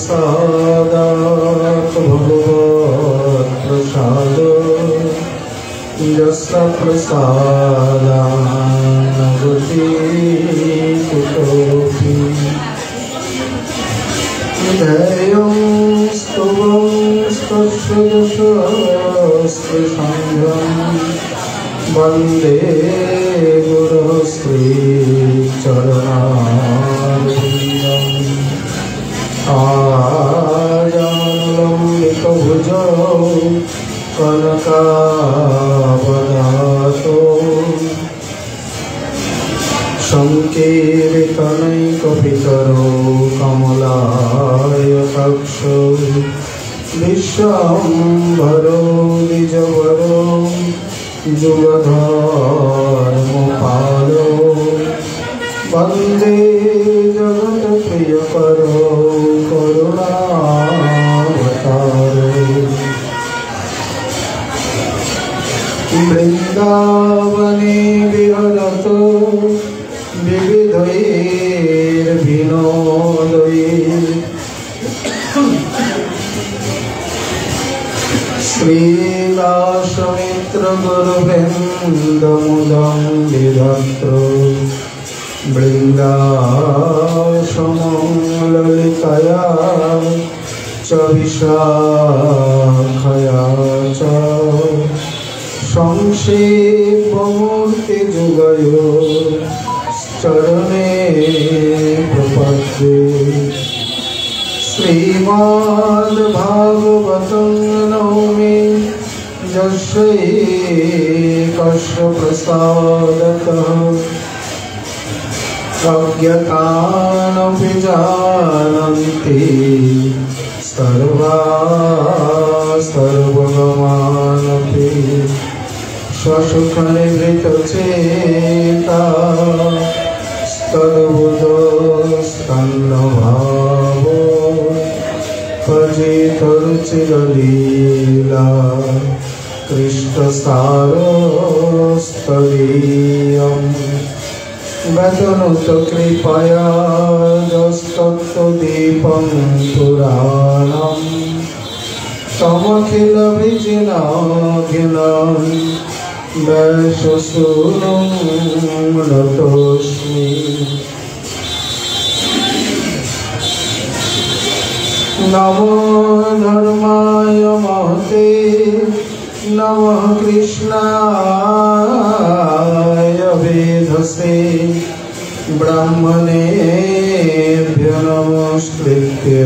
प्रसादात् भगवत्प्रसाद यस्य प्रसादान् गति कुतोऽपि ध्येयं स्तवं स्तस्यदशस्त्रसङ्घं वन्दे गुरुश्रीचरणारविन्दम् आजानुलम्बितभुजौ कनकावदातो संकीर्तनैकपितरो कमलायताक्षो विश्वम्भरो द्विजवरो जुगधर्मपालो वन्दे जगत्प्रियकरो करुणावतारो वृन्दावने विहरतो विविधैर्विनोदैः श्रीदासमित्रगुरुवृन्दमुदं विधत्रो वृन्दाश्रमं ललितया च विशाखया च संक्षेपमूर्तिजुगयो चरणे प्रपद्ये श्रीमद्भागवतं नौमि यस्यैकस्य प्रसादतः अज्ञातानपि जानन्ति सर्वगमानपि स्वसुखनिवृतचेता तद्बुधस्तन्नभावो भजितरुचिरलीला कृष्णसारोस्तदीयम् वदनुतकृपया यस्तत्त्वदीपं पुराणम् तमखिलविजिनाघिनं वैश्वसूनुं नतोऽस्मि नमो धर्माय महते नमः कृष्णाय वेधसे ब्राह्मणेभ्यो नमस्कृत्य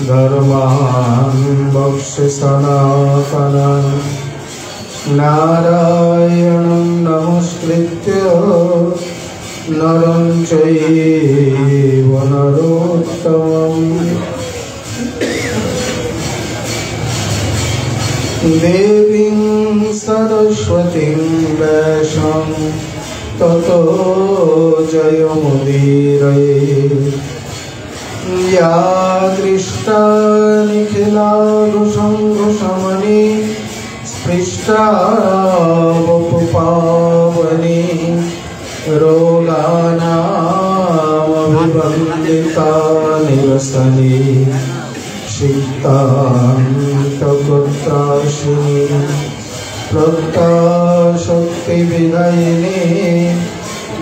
धर्मान् वक्ष्य सनातनं नारायणं नमस्कृत्य नरं चैव नरोत्तमम् देवीं सरस्वतीं वैशं ततो जयमुदीरये या दृष्टा निखिलाघुसङ्घुशमनी स्पृष्टा वपुपावनी रोगानामभिवन्दिता निरसनी सिक्तान्तकुत्राशिनी प्रत्याशक्तिविदायिनी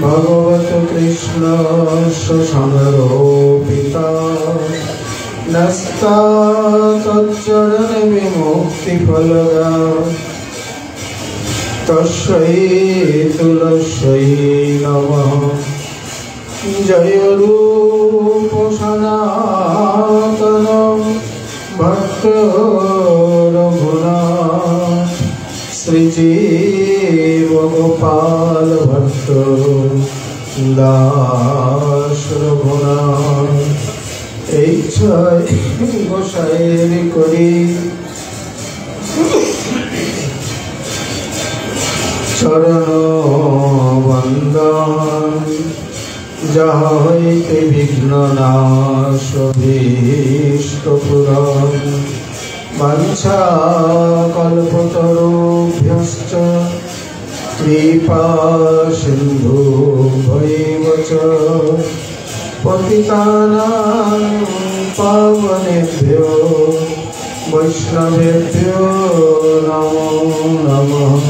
भगवत् कृष्णस्य संरोपिता नस्ता तच्चरणविमुक्तिफलदा तस्यै तुलस्यै नमः जय रूप सनातन भक्त रघुनाथ श्रीजीव गोपाल भट्ट दास रघुनाथ এই ছয় গোসাইয়ের করি চরণ বন্দন যাহা হইতে বিঘ্ন নাশ ভীষ্ট পুরাণ বাঞ্ছা কল্পতরুভ্যশ্চ কৃপা সিন্ধুভ্যৈব চ পতিতানাং पावनेभ्यो वैष्णवेभ्यो नमो नमः।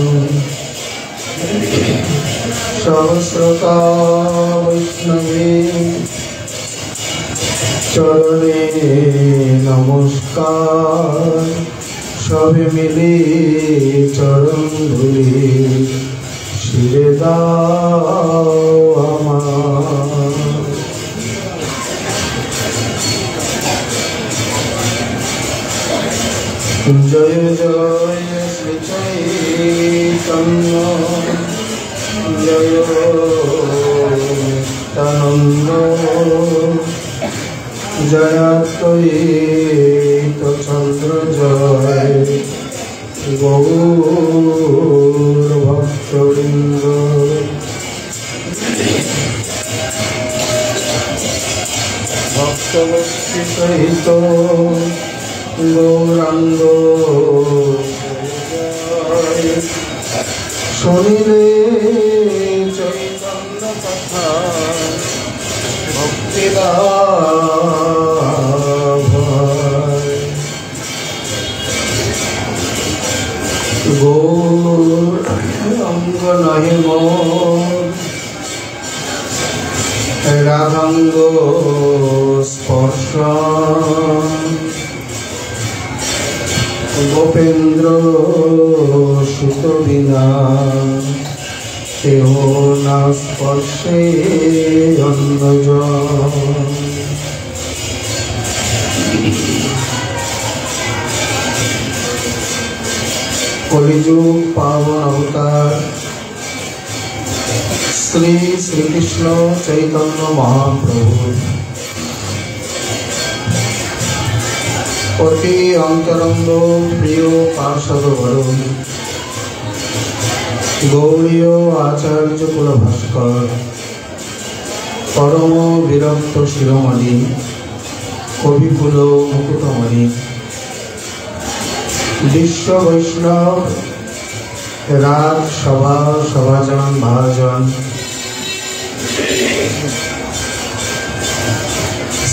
सहस्रका वैष्णवी चरणे नमस्कार, सभी मिले चरण धूलि शिरे दाओ आमार। जय जय श्री चैतन्य जय नित्यानंद जय अद्वैत चंद्र जय गौर भक्तवृंद। भक्तवत्सी सहित गौरांग শুনিলে চৈতন্য কথা ভক্তি লাভ। গৌরাঙ্গ নহে মোর রাধাঙ্গ স্পর্শ, গোপেন্দ্র সুত বিনা কেহ না স্পর্শে অন্যজন। কলিযুগ পাবন অবতার শ্রী শ্রীকৃষ্ণ চৈতন্য মহাপ্রভু অতি অন্তরঙ্গ প্রিয় পার্ষদ বরণ গৌড়ীয় আচার্য কুল ভাস্কর পরম বিরক্ত শিরোমণি কবিকুল মুকুটমণি বিশ্ব বৈষ্ণব রাজ সভা সভাজন মহাজন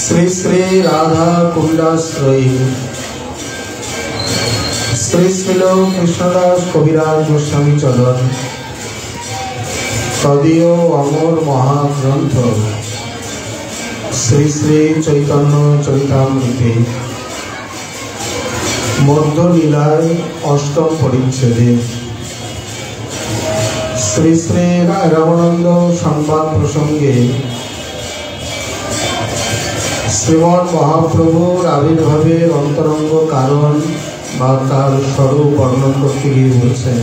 শ্রী শ্রী রাধা কুণ্ডাশ্রয়ী শ্রী শ্রীল কৃষ্ণদাস কবিরাজ গোস্বামী চরণ তদীয় অমর মহাগ্রন্থ শ্রী শ্রী চৈতন্য চরিতামৃতে মধ্য লীলায় অষ্টম পরিচ্ছেদে শ্রী শ্রী রামানন্দ সংবাদ প্রসঙ্গে শ্রীমন মহাপ্রভুর আবির্ভাবের অন্তরঙ্গ কারণ বা তার স্বরূপ বর্ণন করতে গিয়ে বলছেন,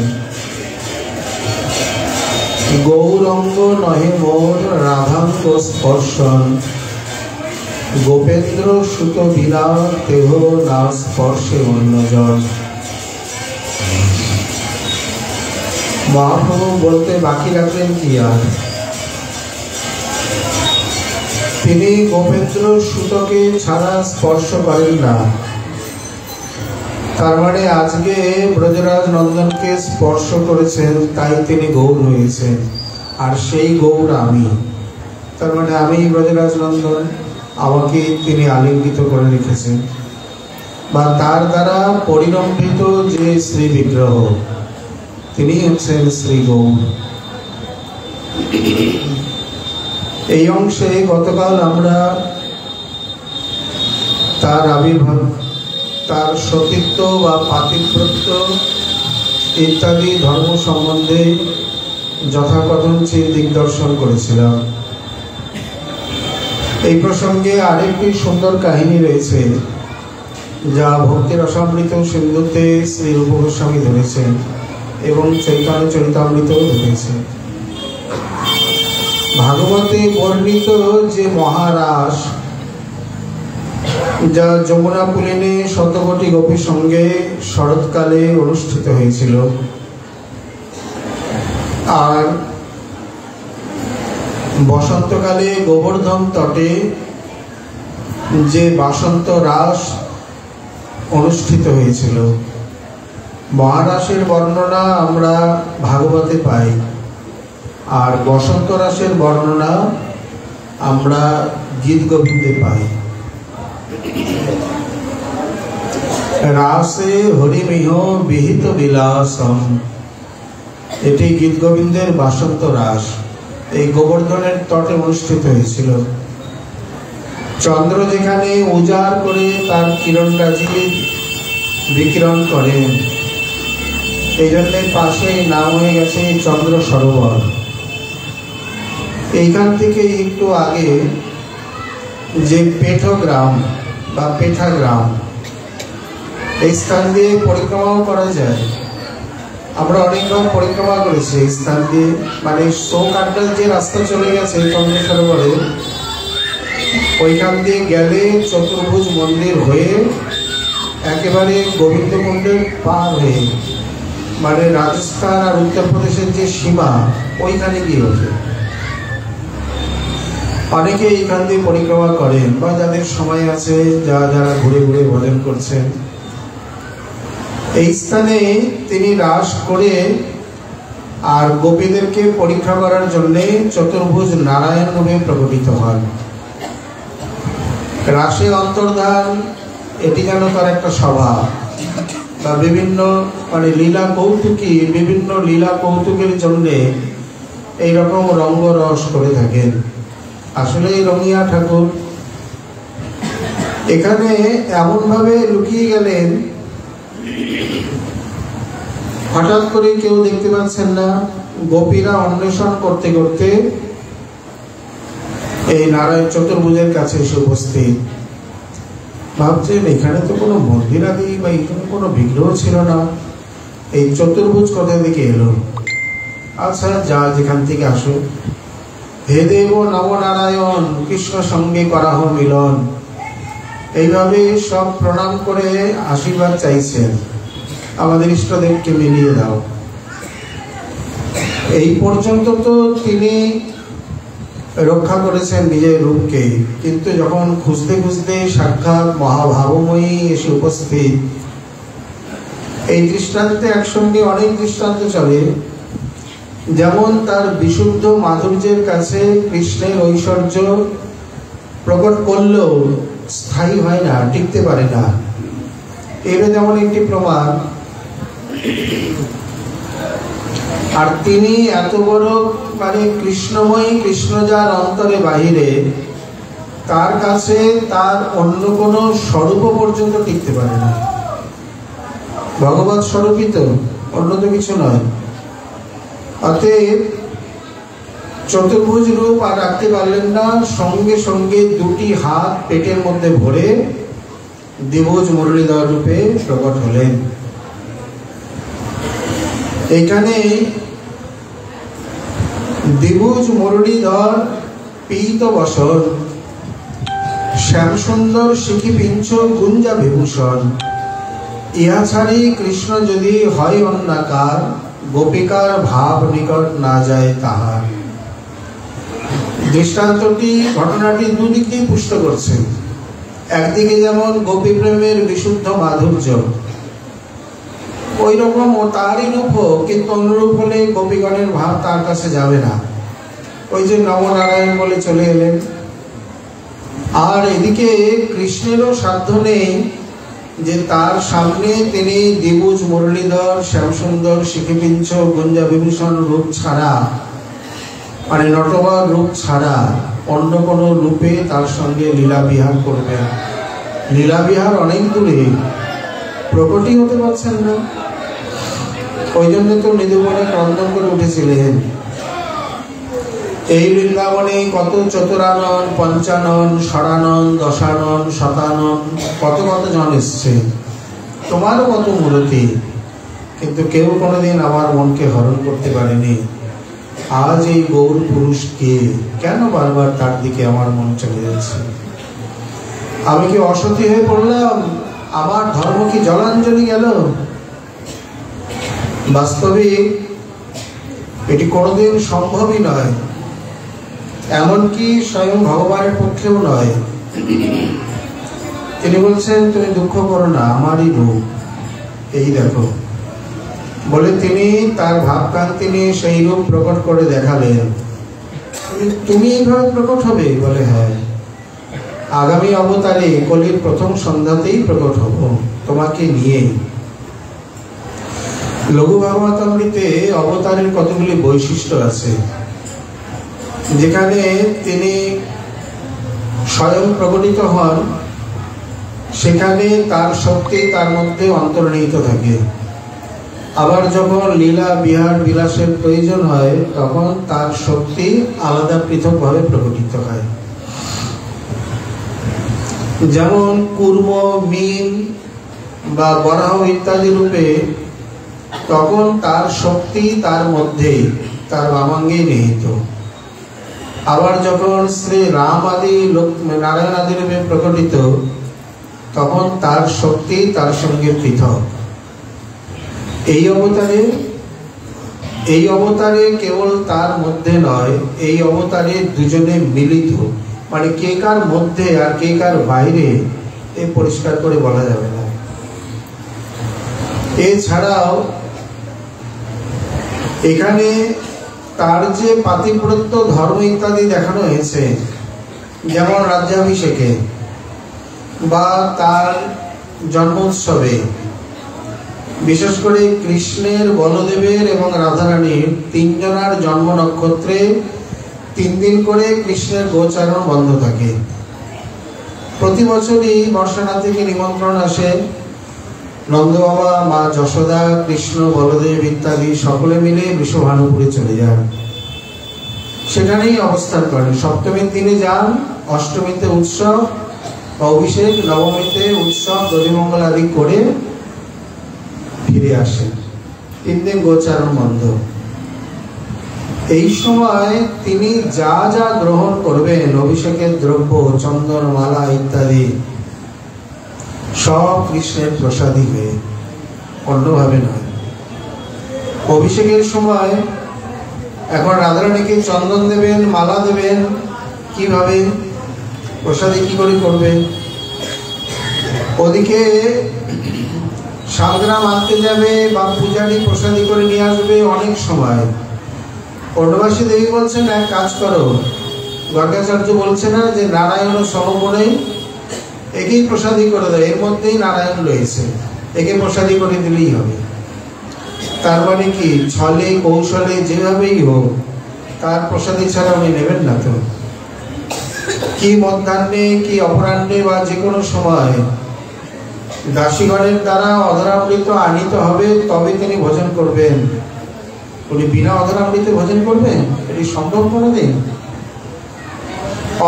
গৌরঙ্গ নহে মোর রাধাঙ্গ স্পর্শন, গোপেন্দ্র সুত বিনা দেহ না স্পর্শে অন্যজন। মহাপ্রভু বলতে বাকি রাখলেন কি আর, তিনি গোপেন্দ্র সুতকে ছাড়া স্পর্শ করেন না। তার মানে আজকে ব্রজরাজ নন্দনকে স্পর্শ করেছেন তাই তিনি গৌর হয়েছেন, আর সেই গৌর আমি। তার মানে আমি ব্রজরাজ নন্দন, আমাকে তিনি আলিঙ্গিত করে রেখেছেন, বা তার দ্বারা পরিরম্ভিত যে শ্রী বিগ্রহ তিনি হচ্ছেন শ্রী গৌর। এই অংশে গতকাল আমরা তার আবির্ভাব, তার সতীত্ব বা পাতিব্রত্য ইত্যাদি ধর্ম সম্বন্ধে যথাকথঞ্চিত দিগদর্শন করেছিলাম। এই প্রসঙ্গে আরেকটি সুন্দর কাহিনী রয়েছে যা ভক্তি রসামৃত সিন্ধুতে শ্রী রূপ গোস্বামী ধরেছেন এবং চৈতন্য চরিতামৃতেও ধরেছেন। ভাগবতে বর্ণিত যে মহারাস যা যমুনা পুলিনে শতকোটি গোপীর সঙ্গে শরৎকালে অনুষ্ঠিত হয়েছিল, আর বসন্তকালে গোবর্ধন তটে যে বাসন্ত রাস অনুষ্ঠিত হয়েছিল, মহারাসের বর্ণনা আমরা ভাগবতে পাই, আর বসন্ত রাসের বর্ণনা আমরা গীত গোবিন্দে পাই। রাসে হরিমিহ বিহিত বিলাসম, এটি গীত গোবিন্দের বাসন্ত রাস এই গোবর্ধনের তটে অনুষ্ঠিত হয়েছিল। চন্দ্র যেখানে উজাড় করে তার কিরণরাজি বিকিরণ করে, এই জন্য পাশে নাম হয়ে গেছে চন্দ্র সরোবর। এইখান থেকে একটু আগে যে পেঠগ্রাম বা পেঠাগ্রাম, এই স্থান দিয়ে পরিক্রমাও করা যায়। আমরা অনেকবার পরিক্রমা করেছি এই স্থান দিয়ে, মানে শোকাড্ডার যে রাস্তা চলে গেছে চন্দ্র সরোবরে, ওইখান দিয়ে গেলে চতুর্ভুজ মন্দির হয়ে একেবারে গোবিন্দকুণ্ডের পার হয়ে, মানে রাজস্থান আর উত্তরপ্রদেশের যে সীমা ওইখানে গিয়ে ওঠে। অনেকে এইখান দিয়ে পরিক্রমা করেন, বা যাদের সময় আছে যারা ঘুরে ঘুরে ভজন করছেন। এই স্থানে তিনি রাস করে আর গোপীদেরকে পরীক্ষা করার জন্য চতুর্ভুজ নারায়ণ রূপে প্রকটিত হন। রাসে অন্তর্ধান এটি যেন তার একটা স্বভাব, বা বিভিন্ন মানে লীলা কৌতুকী, বিভিন্ন লীলা কৌতুকের জন্য এইরকম রঙ্গরস করে থাকেন। আসলে রঙিয়া ঠাকুর এখানে এমনভাবে লুকিয়ে গেলেন, হঠাৎ করে কেউ দেখতে পাচ্ছেন না। গোপীরা অন্বেষণ করতে করতে এই নারায়ণ চতুর্ভুজের কাছে এসে উপস্থিত। ভাবছেন এখানে তো কোনো মন্দির আদি বা এখানে কোনো বিগ্রহ ছিল না, এই চতুর্ভুজ কোথা থেকে এলো? আচ্ছা, যা যেখান থেকে আসো। হে দেব নম নারায়ণ, কৃষ্ণ সঙ্গে করা হোক মিলন। এইভাবে সব প্রণাম করে আশীর্বাদ চাইছেন, আমাদের ইষ্টদেবকে মিলিয়ে দাও। এই পর্যন্ত তো তিনি রক্ষা করেছেন নিজের রূপকে, কিন্তু যখন খুঁজতে খুঁজতে সাক্ষাৎ মহাভাবময়ী এসে উপস্থিত, এই দৃষ্টান্তে একসঙ্গে অনেক দৃষ্টান্ত চলে। যেমন তার বিশুদ্ধ মাধুর্যের কাছে কৃষ্ণের ঐশ্বর্য প্রকট করলেও স্থায়ী হয় না, টিকতে পারে না। এর যেমন একটি প্রমাণ। আর তিনি এত বড় মানে কৃষ্ণময়ী, কৃষ্ণ যার অন্তরে বাহিরে, তার কাছে তার অন্য কোনো স্বরূপ পর্যন্ত টিকতে পারে না। ভগবৎ স্বরূপই তো, অন্য তো কিছু নয়। অতএব চতুর্ভুজ রূপ আর রাখতে পারলেন না, সঙ্গে সঙ্গে দুটি হাত পেটের মধ্যে ভরে দ্বিভুজ মুরলীধর রূপে প্রকট হলেন। এখানে দ্বিভুজ মুরলীধর পীত বসন, শ্যামসুন্দর শিখি পিঞ্চ গুঞ্জা বিভূষণ, ইহা ছাড়ি কৃষ্ণ যদি হয় অন্যাকার, গোপিকার ভাব নিকট না যায় তাহার। দৃষ্টান্তটি ঘটনাটি দুদিক দিয়ে পুষ্ট করছে। একদিকে যেমন গোপী প্রেমের বিশুদ্ধ মাধুর্য, ওই রকম ও তারই রূপ, কিন্তু অনুরূপ হলে গোপীগণের ভাব তার কাছে যাবে না, ওই যে নমনারায়ণ বলে চলে এলেন। আর এদিকে কৃষ্ণেরও সাধ্য নেই যে তার সামনে তিনি দ্বিভুজ মুরলীধর শ্যামসুন্দর শিখিপিঞ্চ গুঞ্জা বিভূষণ রূপ ছাড়া, মানে নটবর রূপ ছাড়া অন্য কোনো রূপে তার সঙ্গে লীলাবিহার করবেন। লীলাবিহার অনেক দূরে, প্রকটই হতে পারছেন না। ওই জন্য তো নিধুবনে ক্রন্দন করে উঠেছিলেন। এই বৃন্দাবনে কত চতুরানন, পঞ্চানন, ষড়ানন, দশানন, শতানন, কত কত জন এসছে, তোমারও কত মূর্তি, কিন্তু কেউ কোনোদিন আমার মনকে হরণ করতে পারেনি। আজ এই গৌর পুরুষকে কেন বারবার তার দিকে আমার মন চলে যাচ্ছে? আমি কি অসতী হয়ে পড়লাম? আমার ধর্ম কি জলাঞ্জলি গেল? বাস্তবিক এটি কোনোদিন সম্ভবই নয়, এমনকি স্বয়ং ভগবানের পক্ষেও নয়। তিনি বলছেন তুমি দুঃখ করো না, আমারই রূপ এই দেখো বলে তিনি তার ভাবকান্তি নিয়ে সেই রূপ প্রকট করে দেখালেন। তুমি এইভাবে প্রকট হবে? বলে হ্যাঁ। আগামী অবতারে কলির প্রথম সন্ধ্যাতেই প্রকট হব তোমাকে নিয়েই। লঘু ভাগবতামৃতে অবতারের কতগুলি বৈশিষ্ট্য আছে, যেখানে তিনি স্বয়ং প্রকটিত হন সেখানে তার শক্তি তার মধ্যে অন্তর্নিহিত থাকে। আবার যখন লীলা বিহার বিলাসের প্রয়োজন হয় তখন তার শক্তি আলাদা পৃথকভাবে প্রকটিত হয়। যেমন কুর্ম, মিন বা বরাহ ইত্যাদি রূপে তখন তার শক্তি তার মধ্যে, তার বামাঙ্গে নিহিত। আবার যখন শ্রী রাম আদি নারায়ণ আদি রূপে প্রকটিত তখন তার শক্তি তার সঙ্গে পৃথক। এই অবতারে কেবল তার মধ্যে নয়, এই অবতারে দুজনে মিলিত, মানে কে কার মধ্যে আর কে কার বাইরে এ পরিষ্কার করে বলা যাবে না। এছাড়াও এখানে তার যে পাতিব্রত্য ধর্ম ইত্যাদি দেখানো হয়েছে, যেমন রাজ্যাভিষেকে বা তার জন্মোৎসবে, বিশেষ করে কৃষ্ণের, বলদেবের এবং রাধারানীর তিনজনার জন্ম নক্ষত্রে 3 দিন করে কৃষ্ণের গোচারণ বন্ধ থাকে। প্রতি বছরই বর্ষানা থেকে নিমন্ত্রণ আসে, নন্দ বাবা, মা যশোদা, কৃষ্ণ, বলদেব ইত্যাদি সকলে মিলে বৃষভানুপুরে চলে যান, সেখানেই অবস্থান করেন। সপ্তমীর দিনে যান, অষ্টমীতে উৎসব অভিষেক, নবমীতে উৎসব দধিমঙ্গল আদি করে ফিরে আসেন। 3 দিন গোচারণ বন্ধ। এই সময় তিনি যা যা গ্রহণ করবেন, অভিষেকের দ্রব্য, চন্দন, মালা ইত্যাদি সব কৃষ্ণের প্রসাদী হয়ে, অন্যভাবে নয়। অভিষেকের সময় এখন রাধারানীকে চন্দন দেবেন, মালা দেবেন, কিভাবে প্রসাদী কি করে করবেন? ওদিকে শালগ্রাম আনতে যাবে বা পূজারী প্রসাদী করে নিয়ে আসবে অনেক সময়। পূর্ণবাসী দেবী বলছেন, এক কাজ করো, গর্গাচার্য বলছে না যে নারায়ণ সমগুণে একেই প্রসাদী করে দেয়, এর মধ্যেই নারায়ণ রয়েছে, একে প্রসাদী করে দিলেই হবে। তার মানে কি, ছলে কৌশলে যেভাবেই হোক তার প্রসাদী ছাড়া উনি নেবেন না। তো কি মধ্যাহ্নে কি অপরাহ্নে বা যে কোনো সময় দাসীগণের দ্বারা অধরামৃত আনিত হবে, তবে তিনি ভোজন করবেন। উনি বিনা অধরামৃতে ভোজন করবেন? এটি সম্ভব কোনোদিন?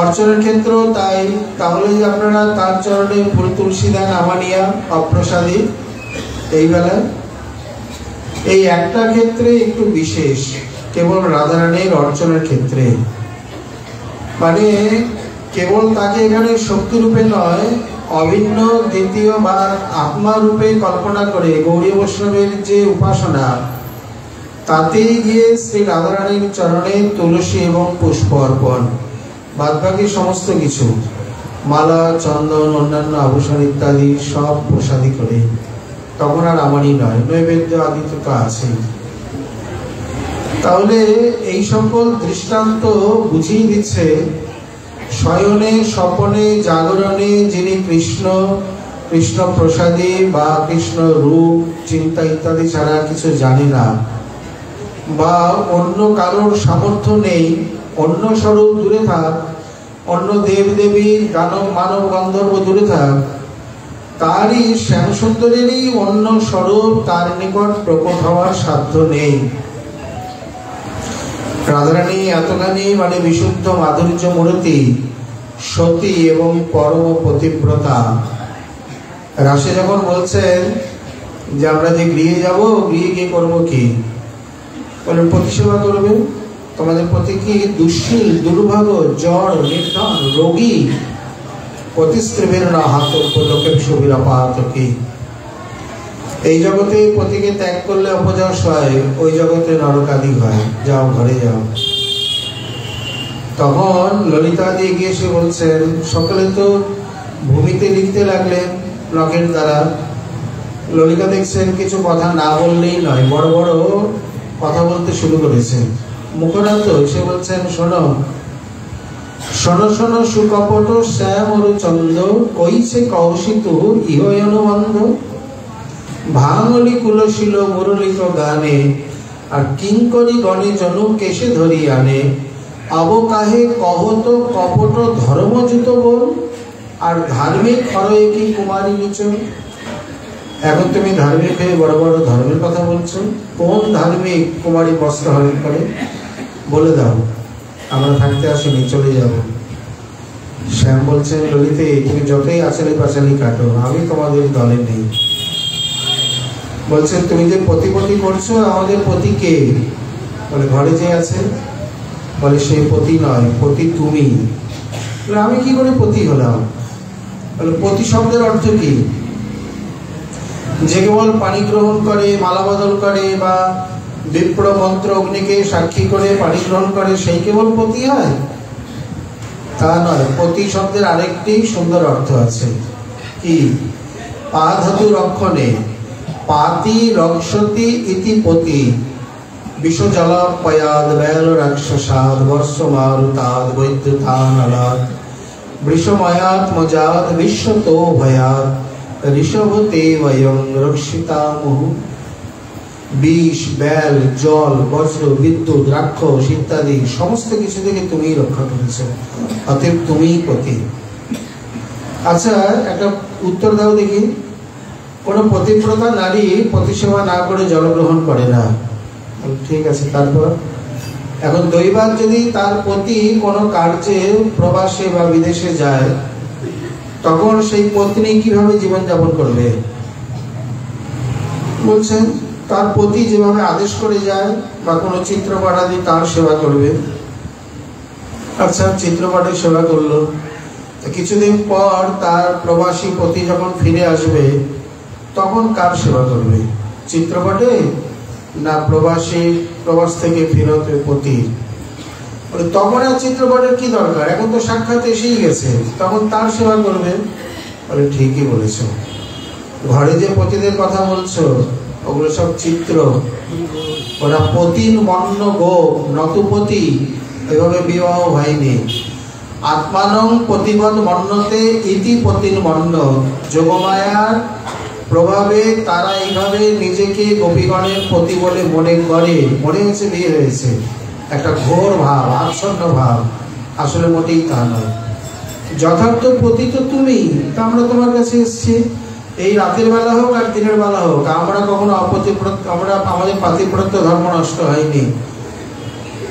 অর্চনের ক্ষেত্রেও তাই। তাহলে আপনারা তার চরণে ফুল তুলসী দেন, আমানিয়া অপ্রসাদী এই বেলায়। এই একটা ক্ষেত্রে একটু বিশেষ, কেবল রাধারানীর অর্চনের ক্ষেত্রে, মানে কেবল তাকে এখানে শক্তি রূপে নয়, অভিন্ন দ্বিতীয় বা আত্মা রূপে কল্পনা করে গৌরী বৈষ্ণবের যে উপাসনা, তাতেই গিয়ে শ্রী রাধারানীর চরণে তুলসী এবং পুষ্প অর্পণ, বাদবাকি সমস্ত কিছু মালা, চন্দন, অন্যান্য আভূষণ ইত্যাদি সব প্রসাদী করে। তখন আর আমারই নয়, নৈবেদ্য আদি তো আছেই। তাহলে এই সকল দৃষ্টান্ত বুঝিয়ে দিচ্ছে, শয়নে, স্বপনে, জাগরণে যিনি কৃষ্ণ, কৃষ্ণ প্রসাদী বা কৃষ্ণ রূপ চিন্তা ইত্যাদি ছাড়া কিছু জানে না, বা অন্য কারোর সামর্থ্য নেই, অন্য স্বরূপ দূরে থাক, অন্য দেব দেবী, দানব, মানব, গন্ধর্ব দূরে থাক, তারই শ্যামসুন্দরেরই অন্য স্বরূপ তার নিকট প্রকট হওয়ার সাধ্য নেই। রাধারানী এতখানি মানে বিশুদ্ধ মাধুর্য মূর্তি, সতী এবং পরম পতিব্রতা। রাশে যখন বলছেন যে আমরা যে গৃহে যাব, গৃহে গিয়ে করবো কি? বলেন প্রতিসেবা করবে। তোমাদের প্রতি কি দুশ্শীল, দুর্ভাগ্য, জ্বর, নির্ধন, রোগী, প্রতিস্ত্রীবের না হাত লোকে সুবিধা পাহাত কি? এই জগতে পতিকে ত্যাগ করলে অপযশ হয়, ওই জগতে নরকাদি হয়, যাও ঘরে যাও। তখন ললিতা দিয়ে গিয়ে এসে বলছেন, সকলে তো ভূমিতে লিখতে লাগলেন নখের দ্বারা। ললিতা দেখছেন কিছু কথা না বললেই নয়, বড় বড় কথা বলতে শুরু করেছেন। মুখরাত এসে বলছেন, শোনো, শোনো শোনো সুকপট শ্যাম চন্দ, কইছে কৌশিক ইহ অনুবন্ধ। ভাঙলি কুলশীল মুরলিত গানে, আর কিঙ্করি গণে জন কেশে ধরি আনে। অবকাহে কহত কপট ধর্মযুত বল, আর ধার্মিক হরয়ে কি কুমারী নিচন। এখন তুমি ধার্মিক হয়ে বড় বড় ধর্মের কথা বলছো। কোন ধার্মিক কুমারী বস্ত্র হরণ করে বলে দাও, আমরা থাকতে আসিনি, চলে যাব। শ্যাম বলছেন, ললিতে তুমি যতই আচালি পাচালি কাটো, আমি তোমাদের দলে নেই। বলছেন, তুমি যে পতি করছো, আমাদের পতি কে? বলে ঘরে যে আছে। বলে সেই পতি নয়, পতি তুমি। আমি কি করে পতি হলাম? বলে পতি শব্দের অর্থ কি? যে কেবল পানি গ্রহণ করে, মালা বদল করে, বা বিপ্র মন্ত্র অগ্নিকে সাক্ষী করে পানি গ্রহণ করে, সেই কেবল পতি হয়? তা নয়। পতি শব্দের আরেকটি সুন্দর অর্থ আছে। কি? পা ধাতু রক্ষণে, পাতি রক্ষতি ইতি পতি। বিশ্বজলাপয়াদ বেল রাক্ষসাদ বর্ষ মারুতাদ বৈদ্যুতান আলাদ বৃষময়াত মজাদ বিশ্বতো ভয়াত ঋষভতে বয়ং রক্ষিতামহ। বিষ, বেল, জল, বজ্র, বিদ্যুৎ, রাক্ষস ইত্যাদি সমস্ত কিছু থেকে তুমি রক্ষা করেছ, অতএব তুমিই পতি। আচ্ছা, একটা উত্তর দাও দেখি। কোন পতিব্রতা নারী পতিসেবা না করে জলগ্রহণ করে না। ঠিক আছে, তারপর? এখন দৈবাত যদি তার পতি কোনো কার্যে প্রবাসে বা বিদেশে যায়, তখন সেই পত্নী কিভাবে জীবনযাপন করবে? বলছেন, তার পতি যেভাবে আদেশ করে যায়, বা কোনো চিত্রপাট আদি, তার সেবা করবে। আচ্ছা, চিত্রপাটের সেবা করলো, কিছুদিন পর তার প্রবাসী পতি যখন ফিরে আসবে, তখন কার সেবা করবে? চিত্রপটে না প্রবাস থেকে ফেরত পতি? তখন আর চিত্রপটের কি দরকার, এখন তো সাক্ষাৎ এসেই গেছে, তখন তার সেবা করবে। বলে ঠিকই বলেছ। ঘরে যে পতিদের কথা বলছো, ওগুলো সব চিত্র। ওরা পতিন বর্ণ গো নতুপতি, এভাবে বিবাহ হয়নি। আত্মানং পতিবদ বর্ণতে ইতি পতিন বর্ণ। যোগমায়ার প্রভাবে তারা এইভাবে নিজেকে গোপীগণের পতি বলে মনে করে। মনে হয়েছে বিয়ে হয়েছে, একটা ঘোর ভাব, আচ্ছন্ন ভাব। আসলে মোটেই তা নয়। যথার্থ পতি তো তুমি। তা আমরা তোমার কাছে এসেছি, এই রাতের বেলা হোক আর দিনের বেলা হোক। আমরা কখনো আমাদের পাতিব্রত্য ধর্ম নষ্ট হয়নি।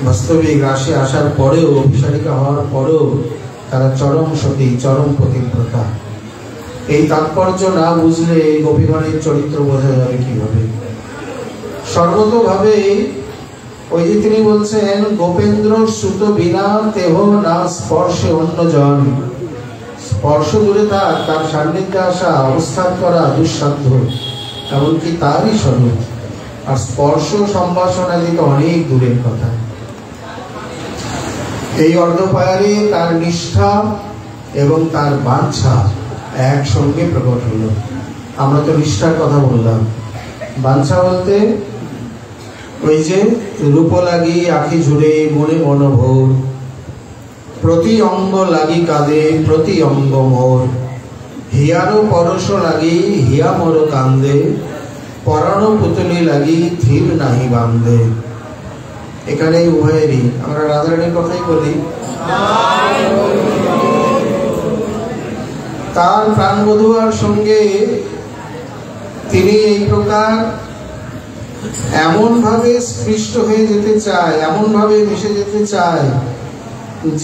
বাস্তবিক রাশি আসার পরেও, অভিসারিকা হওয়ার পরেও তারা চরম সতী, চরম পতিব্রতা। এই তাৎপর্য না বুঝলে এই গোপীগণের চরিত্র বোঝা যাবে কিভাবে? সর্বতভাবে ওই যে তিনি বলছেন, গোপেন্দ্র সুত বিনা তেহ না স্পর্শে অন্যজন। স্পর্শ দূরে থাক, তার সান্নিধ্যে আসা, অবস্থান করা দুঃসাধ্য, এমনকি তারই স্বরূপ। আর স্পর্শ সম্ভাষণ আদি তো অনেক দূরের কথা। এই অর্ধপায়ারে তার নিষ্ঠা এবং তার বাঞ্ছা একসঙ্গে প্রকট হলো। আমরা তো নিষ্ঠার কথা বললাম, বাঞ্ছা বলতে ওই যে রূপ লাগি আখি ঝুড়ে মনে মনোভোর, প্রতি অঙ্গ লাগি কাঁদে প্রতি অঙ্গ মোর, হিয়ারও পরশ লাগি হিয়া মোর কান্দে, পরানো পুতলি লাগি থির নাহি বান্ধে। এখানে উভয়েরই, আমরা রাধারানীর কথাই বলি। তার প্রাণবধূয়ার সঙ্গে তিনি এই প্রকার এমন ভাবে স্পৃষ্ট হয়ে যেতে চায়, এমন ভাবে মিশে যেতে চায়,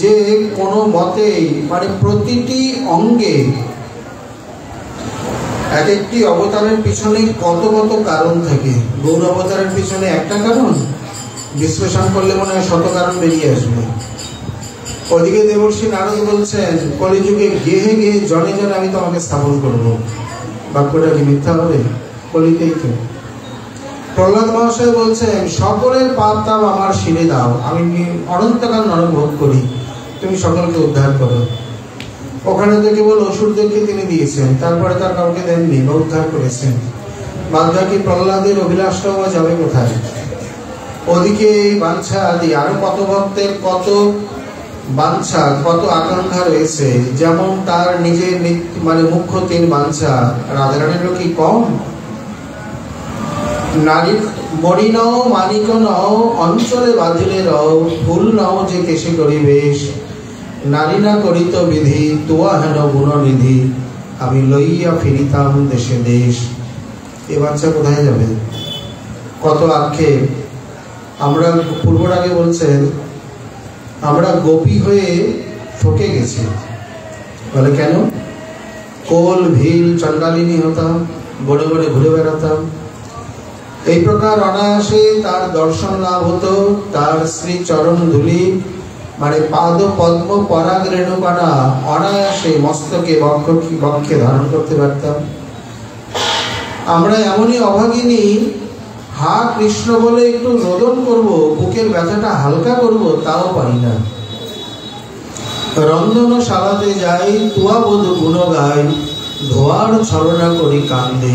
যে কোনো মতেই, মানে প্রতিটি অঙ্গে, এক একটি অবতারের পিছনে কত কত কারণ থাকে। গৌর অবতারের পিছনে একটা কারণ, বিশ্লেষণ করলে মনে হয় শত কারণ বেরিয়ে আসবে। ওদিকে দেবর্ষী নারদ বলছেন, কলিযুগে গেহে গেহে জনে জনে আমি তোমাকে স্থাপন করবো। বাক্যটা কি মিথ্যা হবে? কলিতেই তো। প্রহ্লাদ মহাশয় বলছেন, সকলের পাপ তাপ আমার শিরে দাও, আমি অনন্তকাল নরক ভোগ করি, তুমি সকলকে উদ্ধার করো। ওখানে তো কেবল অসুরদেরকে তিনি দিয়েছেন, তারপরে তার কাউকে দেননি বা উদ্ধার করেছেন। বাদবাকি প্রহ্লাদের অভিলাষটাও যাবে কোথায়? ওদিকে এই বাঞ্ছা আদি, আরো কত ভক্তের কত বাঞ্ছা, কত আকাঙ্ক্ষা রয়েছে। যেমন তার নিজের মানে মুখ্য 3 বাঞ্ছা, রাধারানীরও কি কম? নারী মণি নও মানিক নও অঞ্চলে বাঁধিলে রও, ফুল নও যে কেশে করিবেশ, নারী না করিত বিধি তোয়া হেন গুণনিধি, আমি লইয়া ফিরিতাম দেশে দেশ। এ বাচ্চা কোথায় যাবে? কত আক্ষেপ। আমরা পূর্বরাগে বলছেন আমরা গোপী হয়ে ঠকে গেছি। বলে কেন? কোল ভিল চণ্ডালিনী হতাম, বনে বনে ঘুরে বেড়াতাম। এই প্রকার অনায়াসে তার দর্শন লাভ হতো। তার শ্রী চরণ ধুলি মানে পাদ পদ্ম পরাগ রেণুকণা অনায়াসে মস্তকে বক্ষে ধারণ করতে পারতাম। আমরা এমনই অভাগিনী, হা কৃষ্ণ বলে একটু রোদন করব, বুকের ব্যথাটা হালকা করব, তাও পারি না। রন্ধনশালাতে যাই, তুয়া বধূ গুণ গাই, ধোয়ার ছলনা করি কান্দে,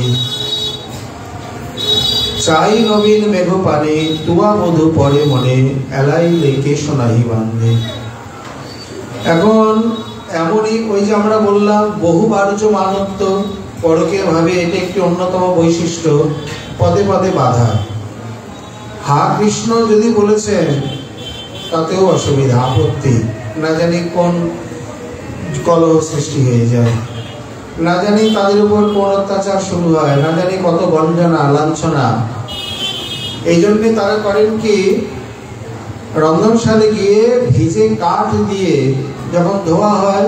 চাই নবীন মেঘ পানে, তুয়া বধূ পরে মনে, এলাই লেকে সোনাহি বান্ধে। এখন এমনই ওই যে আমরা বললাম বহুবার্য মানত্ব, পরকে ভাবে এটা একটি অন্যতম বৈশিষ্ট্য, পদে পদে বাধা। হা কৃষ্ণ যদি বলেছেন তাতেও অসুবিধা, আপত্তি, না জানি কোন কলহ সৃষ্টি হয়ে যায়, না জানি তাদের উপর কোন অত্যাচার শুরু হয়, না জানি কত বঞ্চনা লাঞ্ছনা। এই জন্যে তারা করেন কি, রন্ধনশালে গিয়ে ভিজে কাঠ দিয়ে যখন ধোয়া হয়,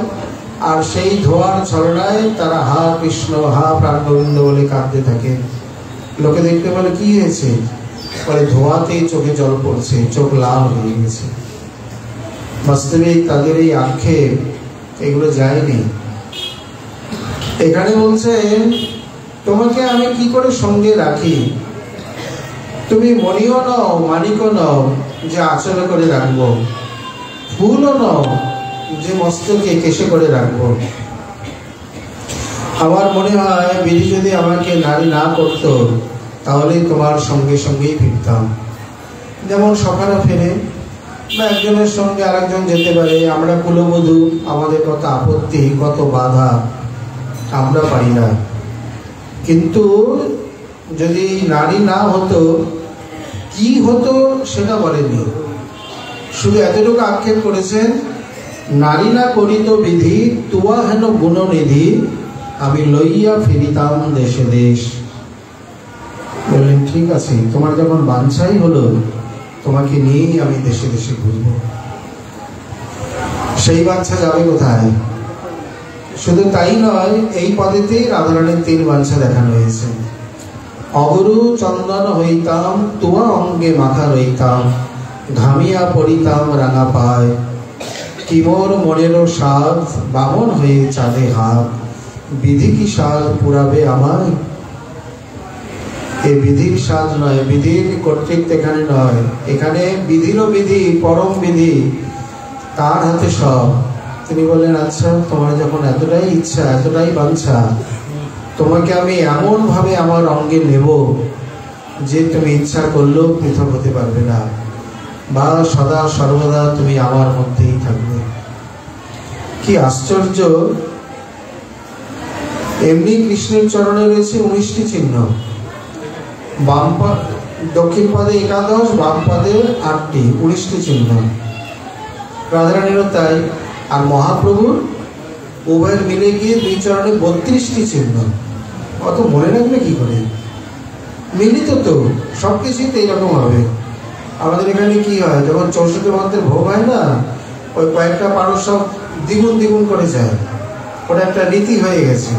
আর সেই ধোয়ার ছলনায় তারা হা কৃষ্ণ হা প্রাণ গোবিন্দ বলে কাঁদতে থাকে। লোকে দেখতে বলে কি হয়েছে? বলে ধোয়াতেই চোখে জল পড়ছে, চোখ লাল হয়ে গেছে। বাস্তবিক তাদের এই আক্ষেপ এগুলো যায়নি। এখানে বলছেন তোমাকে আমি কি করে সঙ্গে রাখি? তুমি মণিও নও মানিকও নও যে আঁচলে করে রাখবো, ফুলও নও যে মস্তকে কেশে করে রাখবো। আমার মনে হয় বিধি যদি আমাকে নারী না করতো তাহলে তোমার সঙ্গে সঙ্গেই ফিরতাম। যেমন সখারা ফেরে বা একজনের সঙ্গে আরেকজন যেতে পারে, আমরা কুলবধূ, আমাদের কত আপত্তি কত বাধা, আমরা পারি না। কিন্তু যদি নারী না হতো কি হতো সেটা বলেনি, শুধু এতটুকু আক্ষেপ করেছেন নারী না করিত বিধি তুয়া হেন গুণনিধি, আমি লইয়া ফিরিতাম দেশে দেশ। বললেন ঠিক আছে, তোমার যখন বাঞ্ছাই হলো তোমাকে নিয়েই আমি দেশে দেশে ঘুরব। সেই বাঞ্ছা যাবে কোথায়? শুধু তাই নয়, এই পদেতেই রাধারানীর 3 বাঞ্ছা দেখানো হয়েছে। অগরু চন্দন হইতাম, তুয়া অঙ্গে মাথা রইতাম, ঘামিয়া পড়িতাম রাঙা পায়, কিমোর মনেরও সাধ বামন হয়ে চাঁদে হাত, বিধি কি সাধ পুরাবে আমায়? এই বিধির সাধ নয়, বিধির কর্তৃত্ব এখানে নয়, এখানে বিধিরও বিধি, পরম বিধি, তার হাতে সব। তিনি বললেন আচ্ছা তোমার যখন এতটাই ইচ্ছা এতটাই বাঞ্ছা, তোমাকে আমি এমন ভাবে আমার অঙ্গে নেব যে তুমি ইচ্ছা করলেও পৃথক হতে পারবে না, বা সদা সর্বদা তুমি আমার মধ্যেই থাকবে। কি আশ্চর্য! এমনি কৃষ্ণের চরণে রয়েছে 19টি চিহ্ন, বাম দক্ষিণ পাদে 11, বাম পাদে 8টি, 19টি চিহ্ন। রাধারানীরও তাই। আর মহাপ্রভুর উভয়ের মিলে গিয়ে 2 চরণে 32টি চিহ্ন। অত মনে রাখবে কি করে? মিলিত তো সবকিছুই তো এইরকম হবে। আমাদের এখানে কি হয়, যখন 64 মন্ত্রের ভোগ হয় না, ওই কয়েকটা পারস সব দ্বিগুণ দ্বিগুণ করে যায়, ওটা একটা রীতি হয়ে গেছে।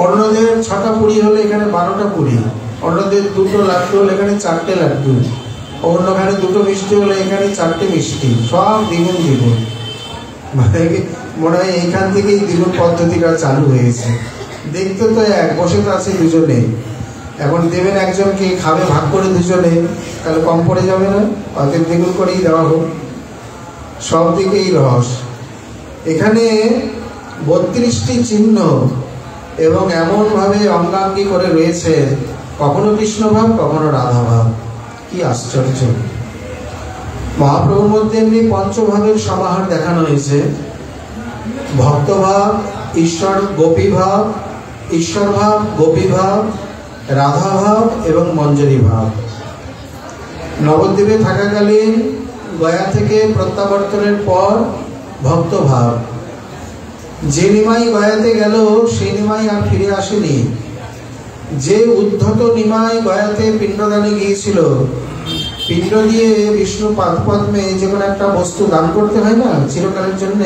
অন্যদের 6টা পুরি হলে এখানে 12টা পুরি, অন্যদের 2টো লাড্ডু হলে এখানে 4টে লাড্ডু, অন্যখানে 2টো মিষ্টি হলে এখানে 4টে মিষ্টি, সব দ্বিগুণ দ্বিগুণ। মানে মনে হয় এইখান থেকেই দ্বিগুণ পদ্ধতিটা চালু হয়েছে। দেখতে তো এক, বসে তো আছে দুজনে, এখন দেবেন একজনকে, খাবে ভাগ করে দুজনে, তাহলে কম পড়ে যাবে না? অতএব দ্বিগুণ করেই দেওয়া হোক। সব দিকেই রস। এখানে 32টি চিহ্ন এবং এমনভাবে অঙ্গাঙ্গি করে রয়েছে, কখনো কৃষ্ণভাব কখনো রাধাভাব। কি আশ্চর্য! মহাপ্রভুর মধ্যে এমনি পঞ্চভাবের সমাহার দেখানো হয়েছে, ভক্তভাব, ঈশ্বর গোপী ভাব, ঈশ্বর ভাব, গোপী ভাব, রাধা ভাব এবং মঞ্জরী ভাব। নবদ্বীপে থাকাকালীন গয়া থেকে প্রত্যাবর্তনের পর ভক্ত ভাব, যে নিমাই গয়াতে গেল সেই নিমাই আর ফিরে আসেনি। যে উদ্ধত নিমাই গয়াতে পিণ্ডদানে গিয়েছিল, পিণ্ড দিয়ে বিষ্ণু পাদপদ্মে যে কোনো একটা বস্তু দান করতে হয় না চিরকালের জন্য,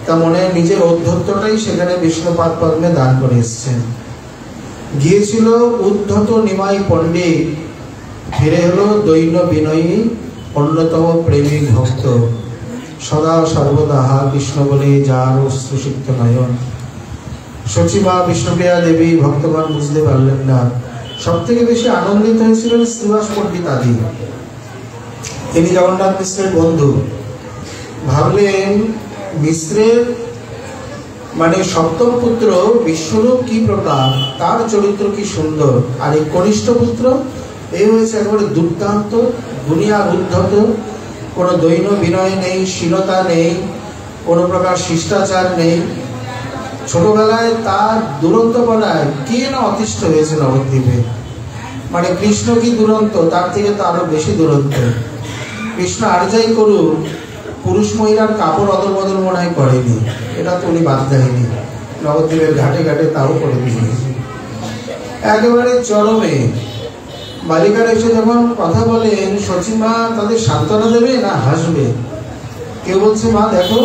তা মনে নিজের ঔদ্ধত্যটাই সেখানে বিষ্ণু পাদপদ্মে দান করে এসছেন। গিয়েছিল উদ্ধত নিমাই পণ্ডিত, ফিরে হলো দৈন্য বিনয়ী অন্যতম প্রেমিক ভক্ত। সদা সর্বদা হা কৃষ্ণ বলে যার অশ্রুসিক্ত নয়ন। সচিমা বিষ্ণুপ্রিয়া দেবী ভক্তগণ বুঝতে পারলেন না। সব থেকে বেশি আনন্দিত হয়েছিলেন শ্রীবাস পণ্ডিত আদি। তিনি জগন্নাথ মিশ্রের বন্ধু। ভাবলেন মিশ্রের মানে সপ্তম পুত্র বিশ্বরূপ কি প্রকার, তার চরিত্র কি সুন্দর, আর এই কনিষ্ঠ পুত্র এই হয়েছে একেবারে দুর্দান্ত, দুনিয়ার উদ্ধত, কোনো দৈন্য বিনয় নেই, শীলতা নেই, কোনো প্রকার শিষ্টাচার নেই। ছোটবেলায় তার দুরন্তপনায় কে না অতিষ্ঠ হয়েছে নবদ্বীপে। মানে কৃষ্ণ কি দুরন্ত, তার থেকে তো আরো বেশি দুরন্ত। কৃষ্ণ আর যাই করুক, পুরুষ মহিলার কাপড় অদল বদল মনে হয় করেনি, এটা তো উনি বাদ দেয়নি। নবদ্বীপের ঘাটে ঘাটে তাও করে দিয়েছে একেবারে চরমে। বালিকারা এসে যখন কথা বলেন, সচিমা তাদের সান্ত্বনা দেবে না হাসবে? কেউ বলছে, মা দেখো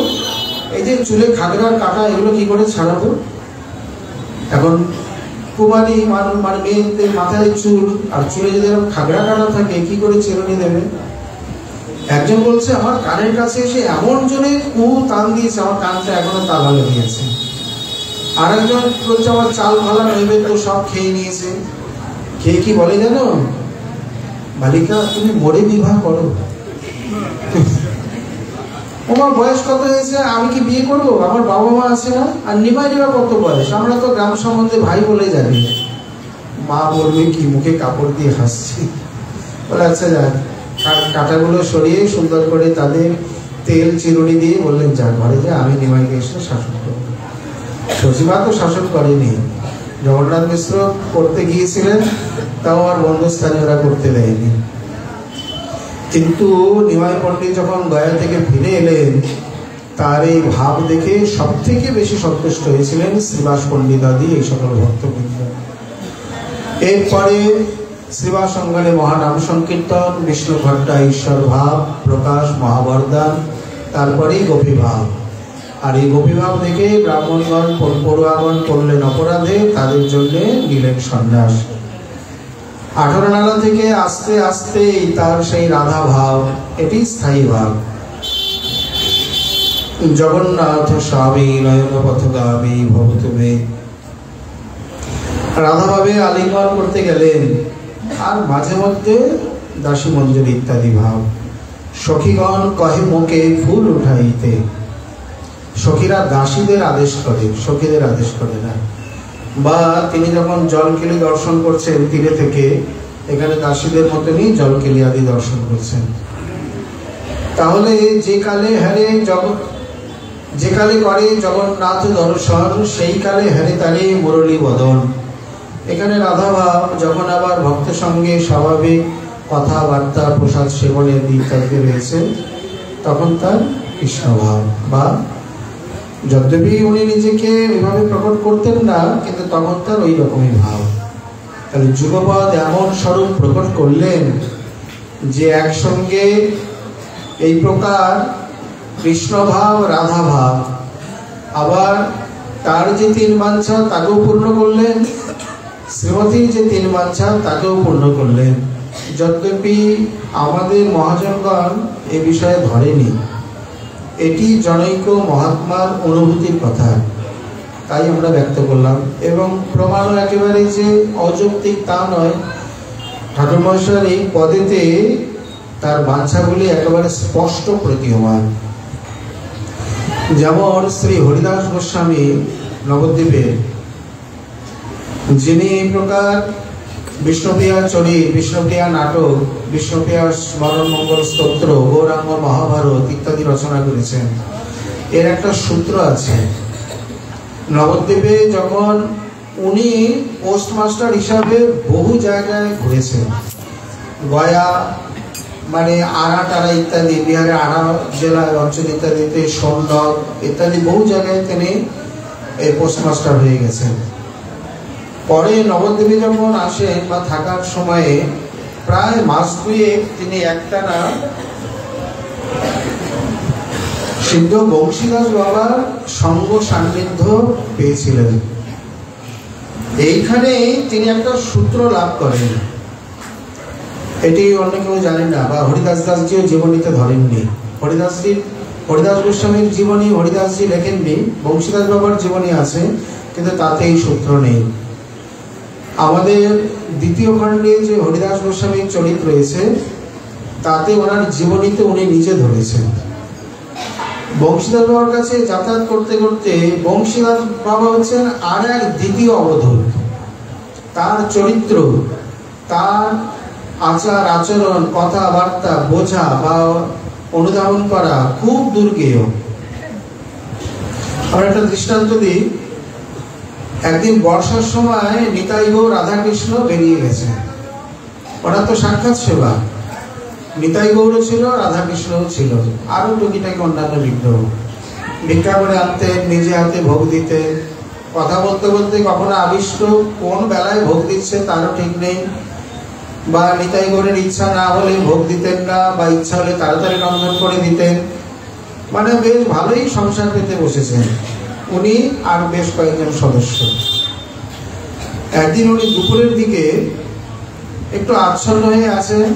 এই যে চুলে খাগড়ার কাটা, এগুলো কি করে ছাড়াবো? এখন কুমারী মানে মেয়েদের মাথায় চুল, আর চুলে যদি খাগড়া কাটা থাকে কি করে চিরুনি দেবে? একজন বলছে, আমার কানের কাছে এসে এমন জনে তাল দিয়েছে, আমার কানটা এখনো তালা লেগেছে। আর একজন বলছে, আমার চাল ভালা নৈবেদ্য সব খেয়ে নিয়েছে। খেয়ে কি বলে জানো, বালিকা তুমি মরে বিবাহ করো। আমার বয়স কত হয়েছে, আমি কি বিয়ে করবো? আমার বাবা মা আছে না, আর নিমাই নিবা কত বয়স, আমরা তো গ্রাম সম্বন্ধে ভাই বলে জানি। মা বলবে কি, মুখে কাপড় দিয়ে হাসছি। বলে আচ্ছা যাক, কাঁটাগুলো সরিয়ে সুন্দর করে তাদের তেল চিরুনি দিয়ে বললেন, যা ঘরে যা, আমি নিমাইকে এসে শাসন করবো। সচিমা তো শাসন করেনি। জগন্নাথ মিশ্র করতে গিয়েছিলেন, তাও আর বন্ধুস্থানীয়রা করতে দেয়নি। কিন্তু নিমাই পণ্ডিত যখন গয়া থেকে ফিরে এলেন, তার এই ভাব দেখে সব থেকে বেশি সন্তুষ্ট হয়েছিলেন শ্রীবাস পণ্ডিত আদি এই সকল ভক্তবৃন্দ। এরপরে শ্রীবাস অঙ্গনে মহানাম সংকীর্তন, বিষ্ণু ঘট্টা ঈশ্বর ভাব প্রকাশ, মহাবরদান, তারপরেই গোপী ভাব। আর এই গোপী ভাব দেখে ব্রাহ্মণগণ পড়ুয়াগণ করলেন অপরাধে, তাদের জন্য নিলেন সন্ন্যাস। 18 নালা থেকে আস্তে আস্তে তার সেই রাধা ভাব, এটি স্থায়ী ভাব। জগন্নাথ স্বামী নয়ন পথগামী ভবতুমে, রাধা ভাবে আলিঙ্গন করতে গেলেন। আর মাঝে মধ্যে দাসী মঞ্জুরি ইত্যাদি ভাব। সখীগণ কহে মুখে ফুল উঠাইতে, সখীরা দাসীদের আদেশ করে, সখীদের আদেশ করে না। বা তিনি যখন জলকেলি দর্শন করছেন তীরে থেকে, এখানে দাসীদের মতনই জলকেলি আদি দর্শন করছেন। তাহলে যে কালে করে জগন্নাথ দর্শন, সেই কালে হারে তারে মুরলী বদন। এখানে রাধা ভাব যখন আবার ভক্ত সঙ্গে স্বাভাবিক কথাবার্তা প্রসাদ সেবনের ইত্যাদি রয়েছে, তখন তার কৃষ্ণ ভাব। বা যদ্যপি উনি নিজেকে এভাবে প্রকট করতেন না, কিন্তু তখন তার ওই রকমই ভাব। তাহলে যুগপদ এমন স্বরূপ প্রকট করলেন যে একসঙ্গে এই প্রকার কৃষ্ণ ভাব, রাধা ভাব, আবার তার যে 3 বাঞ্ছা তাকেও পূর্ণ করলেন, শ্রীমতীর যে 3 বাঞ্ছা তাকেও পূর্ণ করলেন। যদ্যপি আমাদের মহাজনগণ এ বিষয়ে ধরেনি, এটি জনৈক মহাত্মার অনুভূতির কথা, তাই আমরা ব্যক্ত করলাম। এবং প্রমাণও একেবারে যে অযৌক্তিক তা নয়। ঠাকুর মহাশয়ের এই পদেতে তার বাঞ্ছাগুলি একেবারে স্পষ্ট প্রতীয়মান। যেমন শ্রী হরিদাস গোস্বামী নবদ্বীপে, যিনি এই প্রকার বিষ্ণুপ্রিয়া চরিত, বিষ্ণুপ্রিয়া নাটক, বিষ্ণুপ্রিয়া স্মরণ মঙ্গল স্তোত্র, গৌরাঙ্গ মহাভারত ইত্যাদি রচনা করেছেন। এর একটা সূত্র আছে। নবদ্বীপে যখন উনি পোস্টমাস্টার হিসাবে বহু জায়গায় ঘুরেছেন, গয়া মানে আড়া টাড়া ইত্যাদি, বিহারের আড়া জেলা অঞ্চল ইত্যাদিতে, সোনডক ইত্যাদি বহু জায়গায় তিনি এই পোস্টমাস্টার হয়ে গেছেন। পরে নবদ্বীপে যখন আসেন বা থাকার সময়ে প্রায় মাস দুয়েক তিনি একটানা সিদ্ধ বংশীদাস বাবার সঙ্গ সান্নিধ্য পেয়েছিলেন। এইখানে তিনি একটা সূত্র লাভ করেন, এটি অন্য কেউ জানেন না, বা হরিদাস দাসজিও জীবনীতে ধরেননি। হরিদাস গোস্বামীর জীবনী হরিদাসজি লেখেননি, বংশীদাস বাবার জীবনী আছে, কিন্তু তাতে এই সূত্র নেই। আমাদের দ্বিতীয় খণ্ডে যে হরিদাস গোস্বামীর চরিত রয়েছে তাতে ওনার জীবনীতে উনি নিজে ধরেছেন। বংশীদাস বাবার কাছে যাতায়াত করতে করতে বংশীদাস বাবা হচ্ছেন আর এক দ্বিতীয় অবধূত। তার চরিত্র, তার আচার আচরণ, কথাবার্তা বোঝা বা অনুধাবন করা খুব দুর্গেয়। আমরা একটা দৃষ্টান্ত দিই। একদিন বর্ষার সময় নিতাই গৌর রাধাকৃষ্ণ বেরিয়ে গেছে। ওরা তো সাক্ষাৎ সেবা, নিতাই গৌরও ছিল, রাধাকৃষ্ণও ছিল, আরো টুকিটাকি অন্যান্য বিগ্রহ। ভিক্ষা করে আনতেন, নিজে হাতে ভোগ দিতে, কথা বলতে বলতে কখনো আবিষ্ট কোন বেলায় ভোগ দিচ্ছে তারও ঠিক নেই, বা নিতাই গৌরের ইচ্ছা না হলে ভোগ দিতেন না, বা ইচ্ছা হলে তাড়াতাড়ি রন্ধন করে দিতেন। মানে বেশ ভালোই সংসার পেতে বসেছেন উনি আর বেশ কয়েকজন সদস্য। একদিন উনি দুপুরের দিকে একটু আচ্ছন্ন হয়ে আছেন,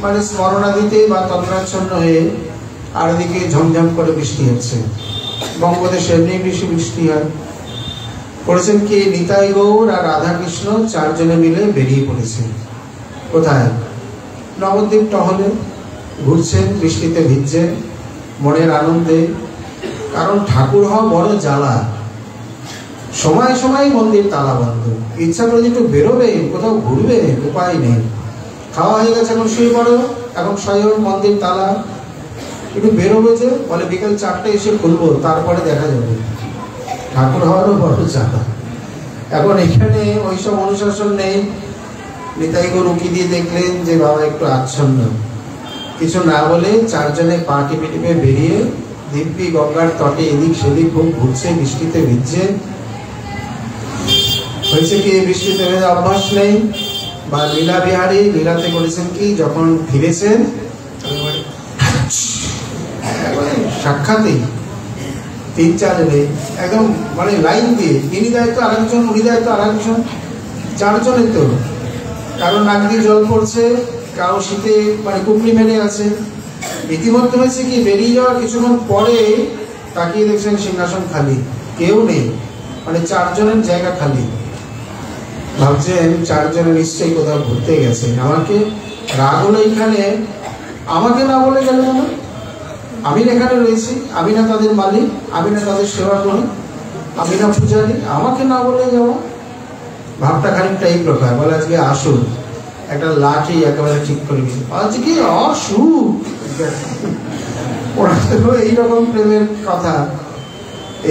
মানে স্মরণাদিতে বা তন্দ্রাচ্ছন্ন হয়ে, আর এদিকে ঝমঝম করে বৃষ্টি হচ্ছে। বঙ্গদেশে এমনি বেশি বৃষ্টি হয়। করেছেন কি, নিতাই গৌর আর রাধাকৃষ্ণ চারজনে মিলে বেরিয়ে পড়েছেন। কোথায়? নবদ্বীপ টহলে ঘুরছেন, বৃষ্টিতে ভিজছেন, মনের আনন্দে। কারণ ঠাকুর হওয়া বড় জ্বালা, সময় সময় মন্দির তালা বন্ধ। ইচ্ছা করে একটু বেরোবে, কোথাও ঘুরবে, উপায় নেই। খাওয়া হয়ে গেছে, এখন শুয়ে পড়ো, এখন স্বয়ং মন্দির তালা। একটু বেরোবে যে, বলে বিকেল 4টায় এসে খুলবো, তারপরে দেখা যাবে। ঠাকুর হওয়ারও বড় জ্বালা। এখন এখানে ওইসব অনুশাসন নেই। নিতাই গৌর উকি দিয়ে দেখলেন যে বাবা একটু আচ্ছন্ন, কিছু না বলে চারজনে পা টিপে টিপে বেরিয়ে দিব্যি গঙ্গার তটে এদিক সেদিক খুব ঘুরছে, বৃষ্টিতে ভিজছে। হয়েছে কি, বৃষ্টিতে ভেজা অভ্যাস নেই, বা লীলা বিহারী লীলাতে করেছেন কি, যখন ফিরেছেন সাক্ষাতেই 3-4 জনে একদম মানে লাইন দিয়ে, ইনি দায়িত্ব আরেকজন, উনি দায়িত্ব আরেকজন, চারজনে তো। কারো নাক দিয়ে জল পড়ছে, কারো শীতে মানে কুকলি মেরে আছে। ইতিমধ্যে হয়েছে কি, বেরিয়ে যাওয়ার কিছুক্ষণ পরে তাকিয়ে দেখছেন সিংহাসন খালি, কেউ নেই, মানে চারজনের জায়গা খালি। ভাবছেন চারজনে নিশ্চয়ই কোথাও ঘুরতে গেছে। আমাকে রাগ হলো, এখানে আমাকে না বলে গেল কেন? আমি এখানে রয়েছি, আমি না তাদের মালিক, আমি না তাদের সেবা করি, আমি না পূজারি, আমাকে না বলে যাওয়া। ভাবটা খানিকটা এই প্রকার। বলে আজকে আসুন, একটা লাঠি একেবারে ঠিক করে দিন, আজকে অসুখ। ওরা তো এইরকম প্রেমের কথা।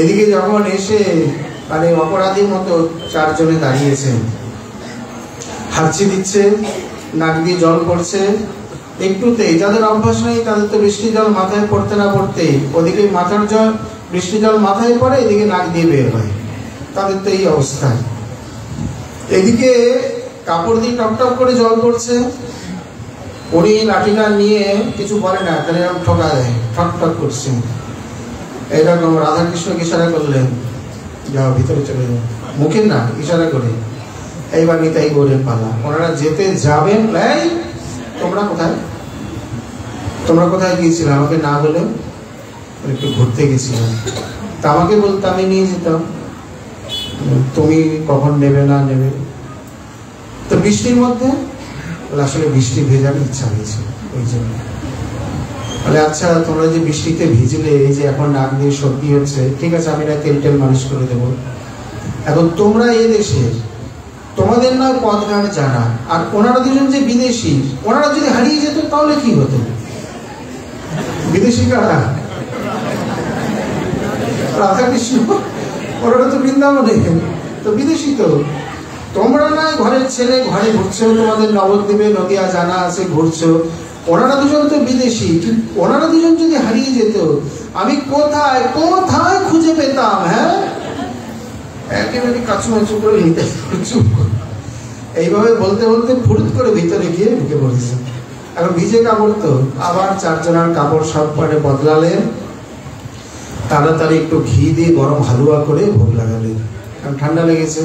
এদিকে যখন এসে মানে অপরাধীর মতো চারজনে দাঁড়িয়েছেন, হাঁচি দিচ্ছে, নাক দিয়ে জল পড়ছে একটুতেই। যাদের অভ্যাস নেই তাদের তো বৃষ্টি জল মাথায় পড়তে না পড়তেই ওদিকে মাথার জল, বৃষ্টি জল মাথায় পড়ে, এদিকে নাক দিয়ে বের হয়, তাদের তো এই অবস্থা। এদিকে কাপড় দিয়ে টপ টপ করে জল পড়ছে, উনি লাঠিটা নিয়ে কিছু বলে না, তাহলে এরকম ঠকা দেয়, ঠক ঠক করছে। এইরকম রাধাকৃষ্ণকে ইশারা করলেন, যাও ভিতরে চলে যাও, মুখে না, ইশারা করে। এইবার নিতাই গৌরের পালা। ওনারা যেতে যাবেন, এই তোমরা কোথায়, তোমরা কোথায় গিয়েছিলে আমাকে না বলে? একটু ঘুরতে গেছিলাম। তা আমাকে বলতে আমি নিয়ে যেতাম, তুমি কখন নেবে না নেবে। তো বৃষ্টির মধ্যে, আসলে বৃষ্টি ভেজার ইচ্ছা হয়েছে ওই জন্য। বলে আচ্ছা, তোমরা যে বৃষ্টিতে ভিজলে, এই যে এখন নাক দিয়ে সর্দি হচ্ছে, ঠিক আছে আমি না তেল টেল মালিশ করে দেবো। এখন তোমরা এ দেশের, তোমাদের নয় পথঘাট জানা। আর ওনারা দুজন যে বিদেশি, ওনারা যদি হারিয়ে যেত তাহলে কি হতো? বিদেশি কারা? রাধাকৃষ্ণ, ওরা তো বৃন্দাবনে, তো বিদেশি তো। তোমরা নয় ঘরের ছেলে, ঘরে ঘুরছো, তোমাদের নবদ্বীপে নদিয়া জানা আছে, ঘুরছো। ওনারা দুজন তো বিদেশি। ওনারা দুজন যদি হারিয়ে যেত আমি কোথায় কোথায় খুঁজে পেতাম? হ্যাঁ, একেবারে কাছুমাচু করে নিতে, চুপ করে এইভাবে বলতে বলতে ফুরুত করে ভিতরে গিয়ে ঢুকে পড়েছে। এখন ভিজে কাপড় তো, আবার চারজনের কাপড় সব পারে বদলালেন, তাড়াতাড়ি একটু ঘি দিয়ে গরম হালুয়া করে ভোগ লাগালেন, কারণ ঠান্ডা লেগেছে।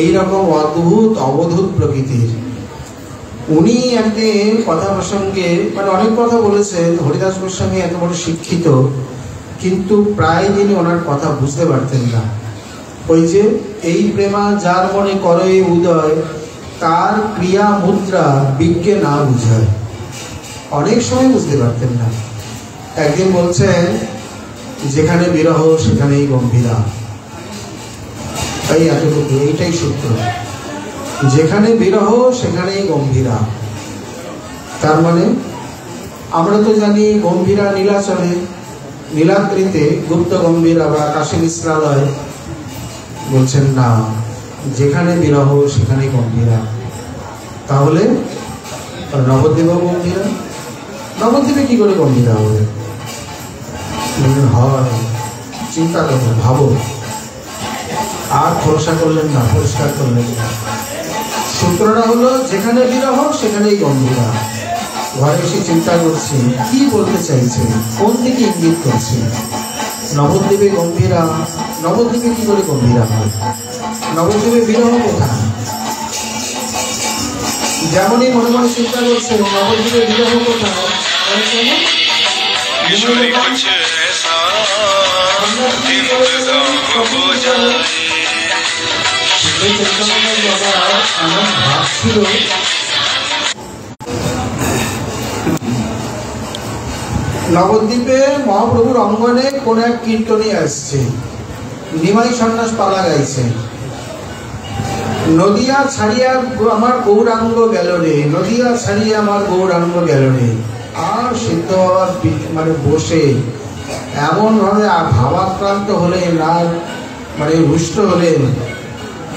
এইরকম অদ্ভুত অবধূত প্রকৃতির উনি একদিন কথা প্রসঙ্গে, মানে অনেক কথা বলেছেন। হরিদাস গোস্বামী এত বড় শিক্ষিত, কিন্তু প্রায় দিনই ওনার কথা বুঝতে পারতেন না। ওই যে এই প্রেমা যার মনে করে উদয়, তার ক্রিয়া মুদ্রা বিজ্ঞে না বুঝায়, অনেক সময় বুঝতে পারতেন না। একদিন বলছেন, যেখানে বিরহ সেখানেই গম্ভীরা। তাই এতটুকু, এইটাই সূত্র। যেখানে বিরহ সেখানেই গম্ভীরা। তার মানে আমরা তো জানি গম্ভীরা নীলাচলে, নীলাদ্রিতে গুপ্ত গম্ভীরা বা কাশী মিশ্রালয়। বলছেন না, যেখানে বিরহ সেখানেই গম্ভীরা। তাহলে নবদ্বীপও গম্ভীরা? নবদ্বীপে কি করে গম্ভীরা হবে? হয়, চিন্তা করো, ভাবো। আর খোলসা করলেন না, পরিষ্কার করলেন না। সূত্রটা হলো, যেখানে বিরহ সেখানেই গম্ভীরা। ঘরে এসে চিন্তা করছি কি বলতে চাইছে, কোন দিকে ইঙ্গিত করছে। নবদ্বীপে গম্ভীরা, নবদ্বীপে কি করে গম্ভীরা হয়? নবদ্বীপে বিরহ কোথায়? যেমনই মনে মনে চিন্তা করছে, নবদ্বীপে বিরহ কোথায়? ভাবছিল নবদ্বীপে মহাপ্রভুর অঙ্গনে কোন এক কীর্তনী আসছে, নিমাই সন্ন্যাস পালা গাইছে। নদিয়া ছাড়িয়া আমার গৌরাঙ্গ গেল রে, নদিয়া ছাড়িয়া আমার গৌরাঙ্গ গেল রে। আর সিদ্ধ বাবা মানে বসে এমন ভাবে ভাবাক্রান্ত হলেন, আর মানে রুষ্ট হলেন।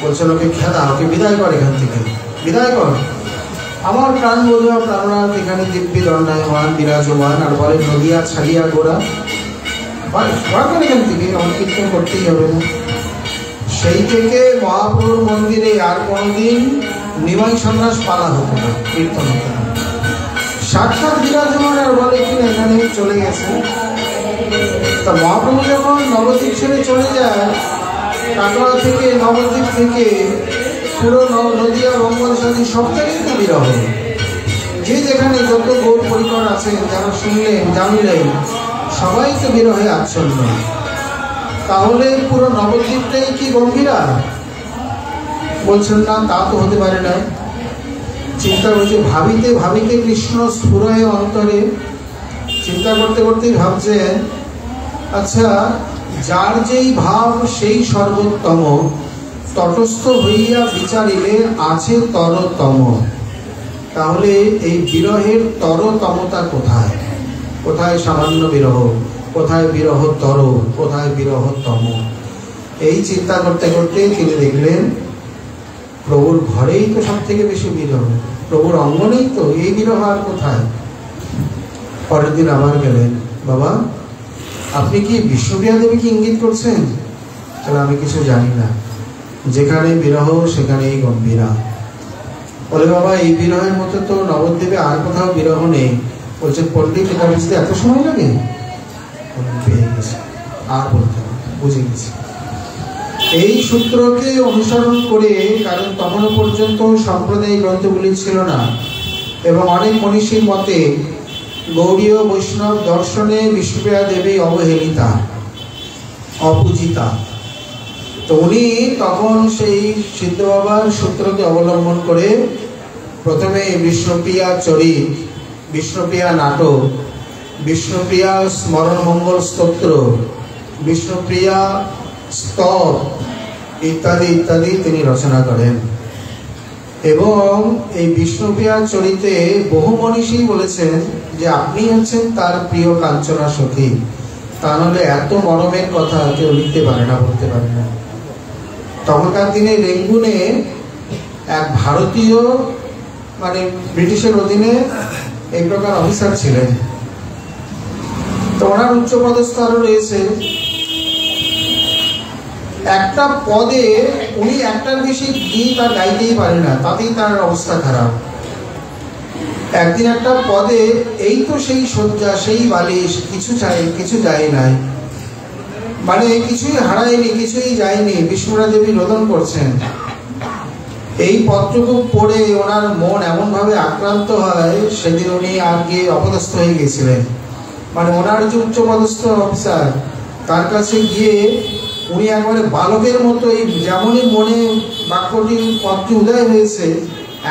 বলছেন, ওকে খেদা, ওকে বিদায় কর এখান থেকে, বিদায় কর। আমার প্রাণ বোধা প্রাণনাথ এখানে দিব্যি দণ্ডায়মান বিরাজমান। আর বলে, নদিয়া ছাড়িয়া গোরা, এখান থেকে, আমার কীর্তন করতেই হবে না। সেই থেকে মহাপ্রভুর মন্দিরে আর কোনোদিন নিমাই সন্ন্যাস পালা হতো না, কীর্তন হতো না। সাক্ষাৎ বিরাজমান, আর বলে কিনা এখানে চলে গেছে। তা মহাপ্রভু যখন নবদ্বীপ ছেড়ে চলে যায়, কাটোয়া থেকে, নবদ্বীপ থেকে পুরো নদিয়া রঙ্গসাদি সব জায়গায় তো বিরহ। যে যেখানে যত গৌর পরিকর আছেন, যারা শুনলেন জানলেন, সবাই তো বিরহে আচ্ছন্ন। তাহলে পুরো নবদ্বীপটাই কি গম্ভীরা? বলছেন না, তা তো হতে পারে না। চিন্তা করছে, ভাবিতে ভাবিতে কৃষ্ণ স্ফুরয়ে অন্তরে। চিন্তা করতে করতেই ভাবছেন, আচ্ছা, যার যেই ভাব সেই সর্বোত্তম, তটস্থ হইয়া বিচারিলে আছে তরতম। তাহলে এই বিরহের তরতমতা কোথায়? কোথায় সামান্য বিরহ, কোথায় বিরহ তর, কোথায় বিরহ তম? এই চিন্তা করতে করতে তিনি দেখলেন, প্রভুর ঘরেই তো সব থেকে বেশি বিরহ, প্রভুর অঙ্গনেই তো, এই বিরহ আর কোথায়? পরের দিন আবার গেলেন, বাবা আপনি কি বিষ্ণুপ্রিয়া দেবীকে ইঙ্গিত করছেন? তাহলে আমি কিছু জানি না, যেখানে বিরহ সেখানেই গম্ভীরা। বলে, বাবা এই বিরহের মতো তো নবদ্বীপে আর কোথাও বিরহ নেই। বলছে, পণ্ডিত এটা বুঝতে এত সময় লাগে? পেয়ে গেছে, আর বলতে হবে, বুঝে গেছি। এই সূত্রকে অনুসরণ করে, কারণ তখনও পর্যন্ত সম্প্রদায়িক গ্রন্থগুলি ছিল না, এবং অনেক মনীষীর মতে গৌড়ীয় বৈষ্ণব দর্শনে বিষ্ণুপ্রিয়া দেবী অবহেলিতা, অপূজিতা। তো উনি তখন সেই সিদ্ধ বাবার সূত্রকে অবলম্বন করে প্রথমে বিষ্ণুপ্রিয়া চরিত, বিষ্ণুপ্রিয়া নাটক, বিষ্ণুপ্রিয়া স্মরণ মঙ্গল স্তোত্র, বিষ্ণুপ্রিয়া স্তব ইত্যাদি ইত্যাদি তিনি রচনা করেন। এবং এই বিষ্ণুপ্রিয়া চরিতে বহু মনীষী বলেছেন যে আপনি হচ্ছেন তার প্রিয় কাঞ্চনা সখী। তা নাহলে এত মরমের কথা কেউ লিখতে পারে না, বলতে পারে না। তখনকার দিনে রেঙ্গুনে এক ভারতীয় মানে ব্রিটিশের অধীনে এই প্রকার অফিসার ছিলেন। তো ওনার উচ্চপদস্থ আরো রয়েছে। একটা পদে উনি একটার বেশি গীত আর গাইতেই পারে না, তাতেই তার অবস্থা খারাপ। একদিন একটা পদে এই তো সেই শয্যা, সেই বালিশ, কিছু যায় নাই, মানে কিছুই হারায়নি, কিছুই যায়নি। বিষ্ণুরা দেবী রোদন করছেন। এই পত্রটুকু পড়ে ওনার মন এমন ভাবে আক্রান্ত হয়, সেদিন উনি আর গিয়ে অপদস্থ হয়ে গেছিলেন। মানে ওনার যে উচ্চপদস্থ অফিসার, তার কাছে গিয়ে উনি একবারে বালকের মতো, এই যেমনই মনে বাক্যটি পত্রে উদয় হয়েছে,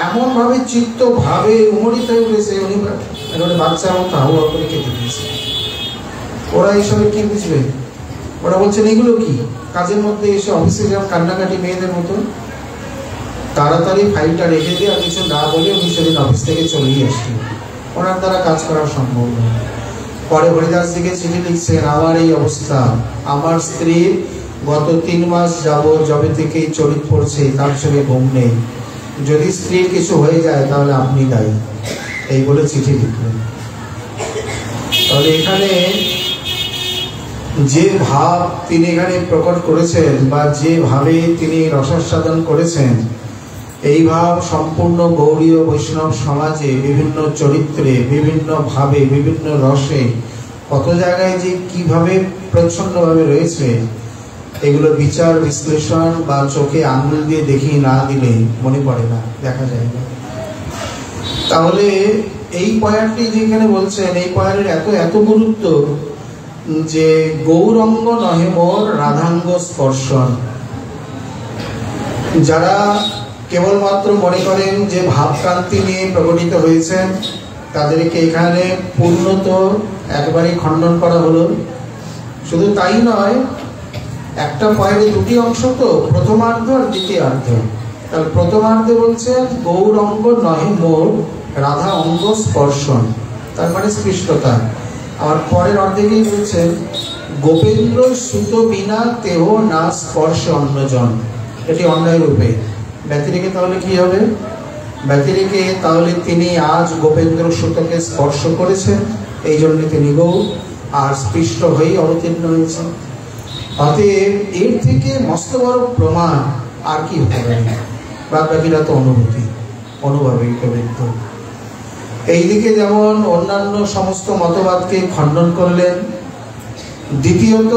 এমন ভাবে চিত্ত ভাবে উমরিত হয়ে উঠেছে, উনি একেবারে বাচ্চার মতো হাওয়া করে কেটে দিয়েছে। ওরা এইসবে কি বুঝবে? ওরা বলছেন এগুলো কি? কাজের মধ্যে এসে অফিসে যেমন কান্নাকাটি মেয়েদের মতো। তাড়াতাড়ি ফাইলটা রেখে দিয়ে আর কিছু না বলে উনি সেদিন অফিস থেকে চলেই আসলেন। ওনার দ্বারা কাজ করা সম্ভব নয়। পরে হরিদাস দিকে চিঠি লিখছেন, আমার এই অবস্থা, আমার স্ত্রীর গত 3 মাস যাবত যবে থেকেই চরিত পড়ছে, তার সঙ্গে ঘুম নেই। যদি স্ত্রীর কিছু হয়ে যায় তাহলে আপনি দায়ী, এই বলে চিঠি লিখলেন। তাহলে এখানে যে ভাব তিনি এখানে প্রকট করেছেন বা যেভাবে তিনি রসাস্বাদন করেছেন, এই ভাব সম্পূর্ণ গৌড়ীয় বৈষ্ণব সমাজে বিভিন্ন চরিত্রে, বিভিন্ন ভাবে, বিভিন্ন রসে, কত জায়গায় যে কিভাবে প্রচ্ছন্নভাবে রয়েছে, এগুলো বিচার বিশ্লেষণ বা চোখে আঙুল দিয়ে দেখিয়ে না দিলে মনে পড়ে না, দেখা যায় না। তাহলে এই পয়ারটি যেখানে বলছেন, এই পয়ারের এত গুরুত্ব যে গৌরঙ্গ নহে মোর রাধাঙ্গ স্পর্শন। যারা কেবলমাত্র মনে করেন যে ভাবক্রান্তি নিয়ে প্রকটিত হয়েছেন, তাদেরকে এখানে পূর্ণত একবারে খণ্ডন করা হলো। শুধু তাই নয়, একটা পয়েন্টে 2টি অংশ, তো প্রথমার্ধ আর দ্বিতীয়ার্ধ। তাহলে প্রথমার্ধে বলছেন গৌরঙ্গ নহে মোর রাধা অঙ্গ স্পর্শন, তার মানে স্পৃষ্টতা। আর পরের অর্ধে গিয়ে বলছেন গোপেন্দ্র সুত বিনা তেহ না স্পর্শ অন্যজন। এটি অন্যায় রূপে ব্যতিরেকে। তাহলে কি হবে? ব্যতিরেকে তাহলে তিনি আজ গোপেন্দ্র সুতকে স্পর্শ করেছেন, এই জন্য তিনি গৌ, আর স্পৃষ্ট হয়েই অবতীর্ণ হয়েছেন। অতএব এর থেকে মস্ত বড় প্রমাণ আর কি হতে পারে? বাদ বাকিরা তো অনুভাবিক ব্যক্ত। এইদিকে যেমন অন্যান্য সমস্ত মতবাদকে খণ্ডন করলেন, দ্বিতীয়ত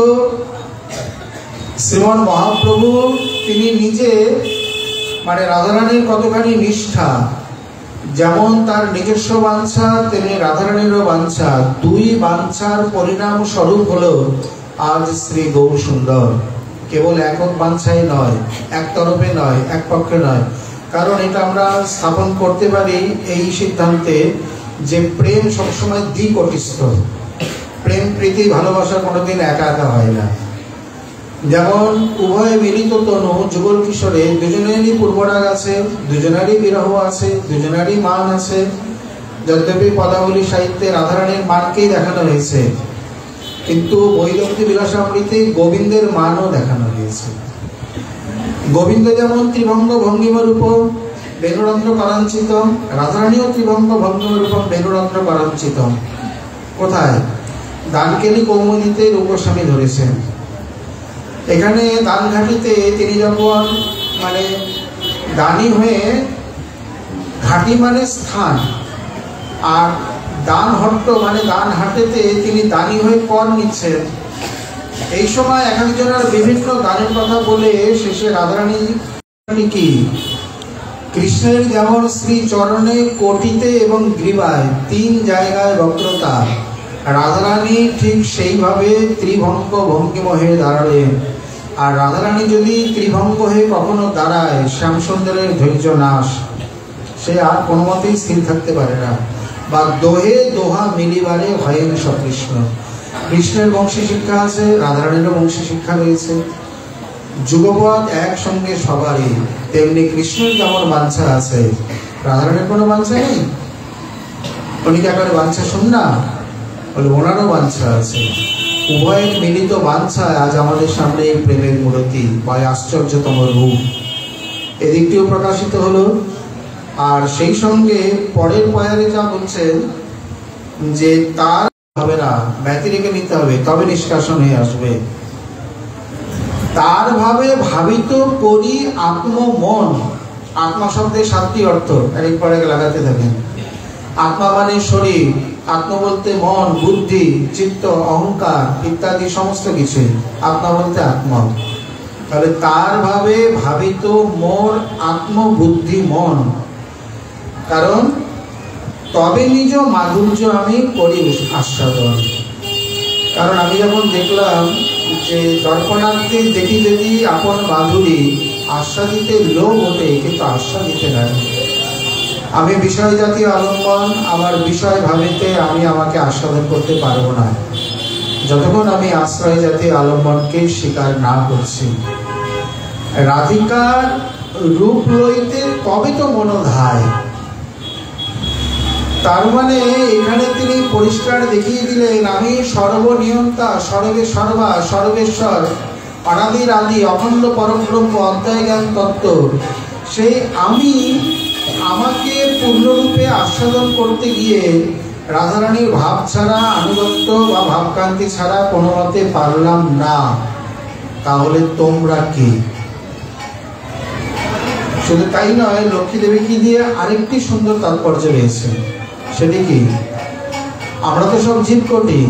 শ্রীমন মহাপ্রভু তিনি নিজে মানে রাধারানীর কতখানি নিষ্ঠা, যেমন তার নিজস্ব বাঞ্ছা তেমনি রাধারানীরও বাঞ্ছা, 2 বাঞ্ছার পরিণাম স্বরূপ হলো আজ শ্রী গৌর সুন্দর। কেবল একক বাঞ্ছাই নয়, এক তরফে নয়, এক পক্ষে নয়। কারণ এটা আমরা স্থাপন করতে পারি এই সিদ্ধান্তে যে প্রেম সবসময় দ্বিকটিস্থ। প্রেম, প্রীতি, ভালোবাসা কোনোদিন একা একা হয় না। যেমন উভয় মিলিত তনু যুগল কিশোরে দুজনেরই পূর্বরাগ আছে, দুজনেরই বিরহ আছে, দুজনেরই মান আছে। যদ্যপি পদাবলী সাহিত্যে রাধারানীর মানকেই দেখানো হয়েছে, কিন্তু বৈদগ্ধী বিলাসামৃতে গোবিন্দের মানও দেখানো হয়েছে। গোবিন্দ যেমন ত্রিভঙ্গ ভঙ্গিম রূপ বেণুরন্ধ্র করাঞ্চিত, রাধারানীও ত্রিভঙ্গ ভঙ্গিম রূপ বেণুরন্ধ্র করাঞ্চিত। কোথায়? দানকেলি কৌমুদীতে রূপস্বামী ধরেছেন। এখানে দানঘাটিতে তিনি যখন মানে দানী হয়ে, ঘাটি মানে স্থান, আর দানহট্ট মানে দান হাটেতে তিনি দানী হয়ে কর নিচ্ছেন। এই সময় এক একজনের বিভিন্ন দানের কথা বলে শেষে রাধারানী কি কৃষ্ণের যেমন শ্রী চরণে, কোটিতে এবং গ্রীবায় 3 জায়গায় বক্রতা, রাধারানী ঠিক সেইভাবে ত্রিভঙ্গ ভঙ্গিম হয়ে দাঁড়ালেন। আর রাধারানী যদি ত্রিভঙ্গ হয়ে কখনো দাঁড়ায়, শ্যামসুন্দরের ধৈর্য নাশ, সে আর কোনো মতেই স্থির থাকতে পারে না। বা দোহে দোহা মিলিবারে হয়েন সকৃষ্ণ। কৃষ্ণের বংশী শিক্ষা আছে, রাধারানীরও বংশী শিক্ষা রয়েছে। যুগপৎ একসঙ্গে সবারই, তেমনি কৃষ্ণের যেমন বাঞ্ছা আছে, রাধারানীর কোনো বাঞ্ছা নেই? উনি কি একবারে বাঞ্ছা শুন না? বলে ওনারও বাঞ্ছা আছে। উভয়ের মিলিত বাঞ্ছায় আজ আমাদের সামনে এই প্রেমের মূর্তি বা আশ্চর্যতম রূপ, এদিকটিও প্রকাশিত হলো। আর সেই সঙ্গে পরের পয়ারে যা বলছেন যে তার হবে না, ব্যতি রেখে নিতে হবে, তবে নিষ্কাশন হয়ে আসবে। তার ভাবে ভাবিত করি আত্মমন। আত্মা শব্দের 7টি অর্থ একবার লাগাতে থাকেন। আত্মা মানে শরীর, আত্ম বলতে মন, বুদ্ধি, চিত্ত, অহংকার ইত্যাদি সমস্ত কিছু আত্মা বলতে আত্মা। তাহলে তার ভাবে ভাবিত মোর আত্মবুদ্ধি মন, কারণ তবে নিজ মাধুর্য আমি করি আস্বাদন। কারণ আমি যখন দেখলাম যে দর্পণার্থে দেখি যদি আপন মাধুরী, আস্বাদিতে লোভ ওঠে কিন্তু আস্বাদিতে নাই। আমি বিষয় জাতীয় আলম্বন, আমার বিষয় ভাবিতে আমি আমাকে আস্বাদন করতে পারবো না যতক্ষণ আমি আশ্রয় জাতীয় আলম্বনকে স্বীকার না করছি। রাধিকার রূপ লইতে তবে তো মনোধায়। তার মানে এখানে তিনি পরিষ্কার দেখিয়ে দিলেন, আমি সর্বনিয়ন্তা, সর্বে সর্বা, সর্বেশ্বর, অনাদির আদি, অখণ্ড পরব্রহ্ম, অদ্বয় জ্ঞান তত্ত্ব। সেই আমি আমাকে পূর্ণরূপে আস্বাদন করতে গিয়ে রাধারানীর ভাব ছাড়া, আনুগত্য বা ভাবকান্তি ছাড়া কোনো মতে পারলাম না। তাহলে তোমরা কি? শুধু তাই নয়, লক্ষ্মী দেবীকে দিয়ে আরেকটি সুন্দর তাৎপর্য রয়েছে। সেটি কি? আমরা তো সব জীব কোটি।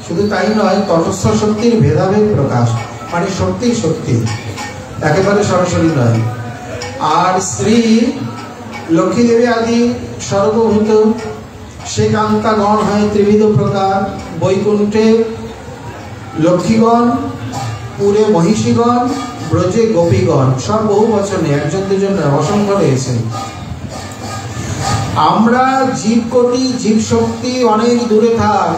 শুধু তাই নয়, তটস্থ শক্তির ভেদাভেদ প্রকাশ, মানে শক্তি শক্তি, একেবারে সরাসরি নয়। আর শ্রী লক্ষ্মী দেবী আদি সর্বভূত, সে কান্তাগণ হয় ত্রিবিধ প্রকার। বৈকুণ্ঠে লক্ষ্মীগণ, পুরে মহিষীগণ, ব্রজে গোপীগণ, সব বহু বচনে, একজন দুজন অসংখ্য রয়েছে। আমরা জীব কোটি, জীব শক্তি অনেক দূরে থাক,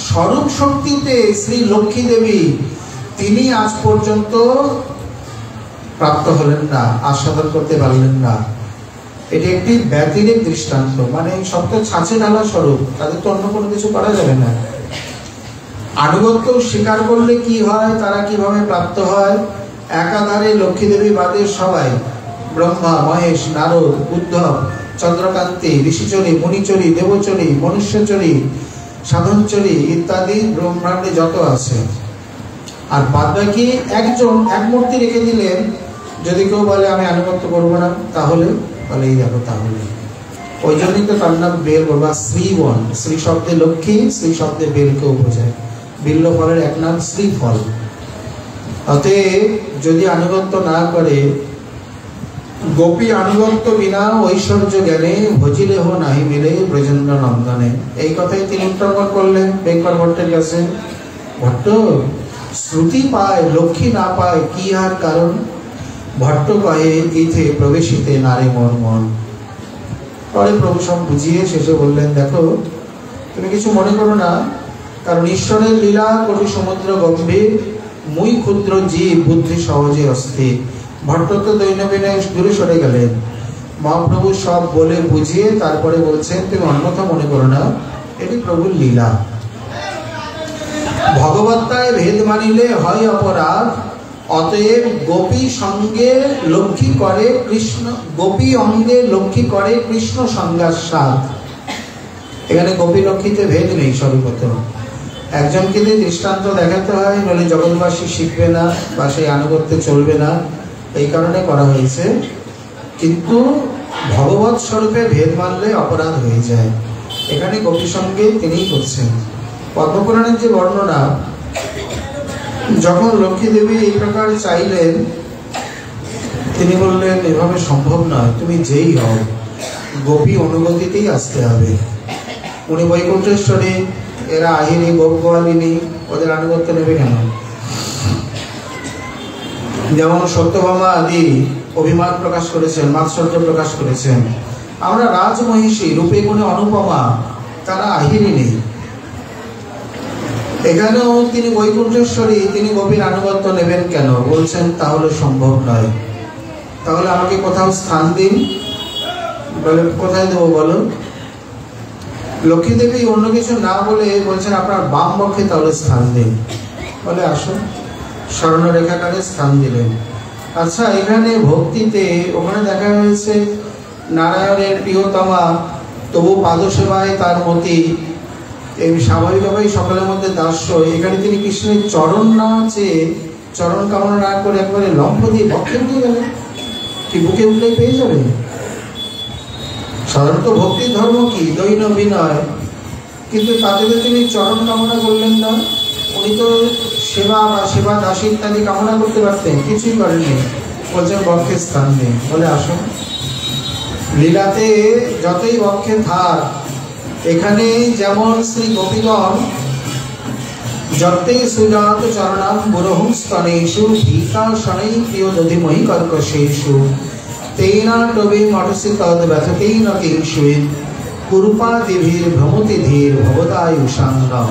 স্বরূপ শক্তিতে শ্রী লক্ষ্মী দেবী তিনি আজ পর্যন্ত প্রাপ্ত হলেন না, আস্বাদন করতে পারলেন না। এটি একটি ব্যতিরেক দৃষ্টান্ত, মানে সব তো ছাঁচে ঢালা স্বরূপ, তাদের তো অন্য কোনো কিছু করা যাবে না। আনুগত্য স্বীকার করলে কি হয়, তারা কিভাবে প্রাপ্ত হয়? একাধারে লক্ষ্মী দেবী বাদে সবাই, ব্রহ্মা, মহেশ, নারদ, উদ্ধব, চন্দ্রকান্তি, ঋষিচরী, মুনিচরী, দেবচরী, মনুষ্যচরী, সাধনচরী ইত্যাদি ব্রহ্মাণ্ডে যত আছে। আর বাদবাকি একজন এক মূর্তি রেখে দিলেন। যদি কেউ বলে আমি আনুগত্য করবো না, তাহলে বলে এই দেখো তাহলে। ওই জন্যই তো তার নাম বেল বা শ্রীবন। শ্রী শব্দে লক্ষ্মী, শ্রী শব্দে বেলকেও বোঝায়। বিল্ল ফলের এক নাম শ্রীফল। অতএব যদি আনুগত্য না করে, গোপী আনুগত্য বিনা ঐশ্বর্য জ্ঞানে ভজিলেহ নাহি মিলে ব্রজেন্দ্র নন্দনে। এই কথাই তিনি উত্তরণ করলেন বেঙ্কর ভট্টের কাছে। ভট্ট, শ্রুতি পায় লক্ষ্মী না পায় কি আর কারণ? ভট্ট কহে ইথে প্রবেশিতে নারে মন মন। পরে প্রভু সব বুঝিয়ে শেষে বললেন, দেখো তুমি কিছু মনে করো না, কারণ ঈশ্বরের লীলা কোটি সমুদ্র গম্ভীর, মুই ক্ষুদ্র জীব বুদ্ধি সহজে অস্থির। ভট্ট তো দৈনবিনয় দূরে সরে গেলেন। মহাপ্রভু সব বলে বুঝিয়ে তারপরে বলছেন, তুমি অন্যথা মনে করো না, এটি প্রভুর লীলা। ভগবত্তায় ভেদ মানিলে হয় অপরাধ, অতএব গোপী সঙ্গে লক্ষ্মী করে কৃষ্ণ, গোপী অঙ্গে লক্ষ্মী করে কৃষ্ণ সঙ্গাস্বাদ। এখানে গোপী লক্ষ্মীতে ভেদ নেই। স্বরূপত একজনকে দিয়ে দৃষ্টান্ত দেখাতে হয়, নইলে জগৎবাসী শিখবে না বা সেই আনুগত্যে চলবে না, এই কারণে করা হয়েছে। কিন্তু ভগবৎ স্বরূপে ভেদ মানলে অপরাধ হয়ে যায়। এখানে গোপী সঙ্গে তিনিই করছেন। পদ্মপুরাণের যে বর্ণনা, যখন লক্ষ্মী দেবী এই প্রকার চাইলেন, তিনি বললেন এভাবে সম্ভব নয়, তুমি যেই হও গোপী অনুগতিতেই আসতে হবে। উনি বৈকুণ্ঠেশ্বরী, এরা আহিনী, গোপ গোয়ালিনী, ওদের আনুগত্য নেবে কেন? যেমন সত্যভামা আদি অভিমান প্রকাশ করেছেন, মাৎসর্য প্রকাশ করেছেন। আমরা রাজমহিষী, রূপে গুণে অনুপমা, তারা আহিনী নেই। এখানেও তিনি বৈকুণ্ঠেশ্বরী, তিনি গোপীর আনুগত্য নেবেন কেন? বলছেন তাহলে সম্ভব নয়। তাহলে আমাকে কোথাও স্থান দিন। বলে কোথায় দেবো বলো? লক্ষ্মী দেবী অন্য কিছু না বলে বলছেন আপনার বাম পক্ষে তাহলে স্থান দিন। বলে আসুন, স্বর্ণরেখাকারে স্থান দিলেন। আচ্ছা, এখানে ভক্তিতে ওখানে দেখা হয়েছে নারায়ণের প্রিয়তমা, তবু পাদসেবায় তার মতি, এই স্বাভাবিকভাবেই সকলের মধ্যে দাস্য। এখানে তিনি কৃষ্ণের চরণ না চেয়ে, চরণ কামনা না করে একবারে লম্ফ দিয়ে বক্ষে উঠে গেলেন। কি বুকে উঠলেই পেয়ে যাবে? সাধারণত ভক্তির ধর্ম কি? দৈন বিনয়। কিন্তু তাদের তিনি চরণ কামনা করলেন না। উনি তো সেবা বা সেবা দাসী ইত্যাদি কামনা করতে পারতেন, কিছুই করেননি। বলছেন বক্ষে স্থান নেই। বলে আসুন, লীলাতে যতই বক্ষে থাক, এখানে যেমন শ্রী গোপীগণ যতে সুজাত চরণাম বুরহুম স্তনেষু ভীতা শনৈ প্রিয় দধিময়ী কর্কশেষু তেনা টবে মঠসি তদ ব্যথতেন কিংশুইদ কুরুপাদিভীর ভ্রমতি ধীর ভবদায়ুষাঙ্গম।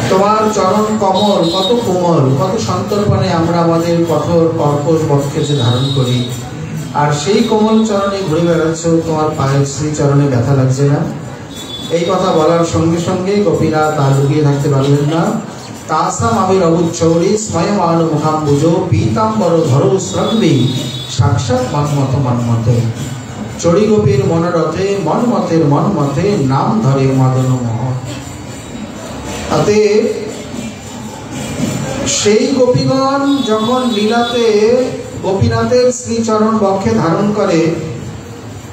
তোমার চরণ কমল কত কোমল, কত সন্তর্পণে আমরা আমাদের কঠোর কর্কশ বক্ষে যে ধারণ করি, আর সেই কোমল চরণে ঘুরে বেড়াচ্ছ, তোমার পায়ের শ্রী চরণে ব্যথা লাগছে না? এই কথা বলার সঙ্গে সঙ্গে গোপীরা তা লুকিয়ে থাকতে পারলেন না। তাসাম আবির অবুচ্ছৌরি স্ময়মান মুখাম্বুজ পীতাম্বর ধরো শ্রগ্বী সাক্ষাৎ মনমত মনমত। চড়ি গোপীর মনোরথে মনমতের মনমতে নাম ধরে মদন মোহ। তাতে সেই গোপীগণ যখন লীলাতে গোপীনাথের শ্রীচরণ বক্ষে ধারণ করে,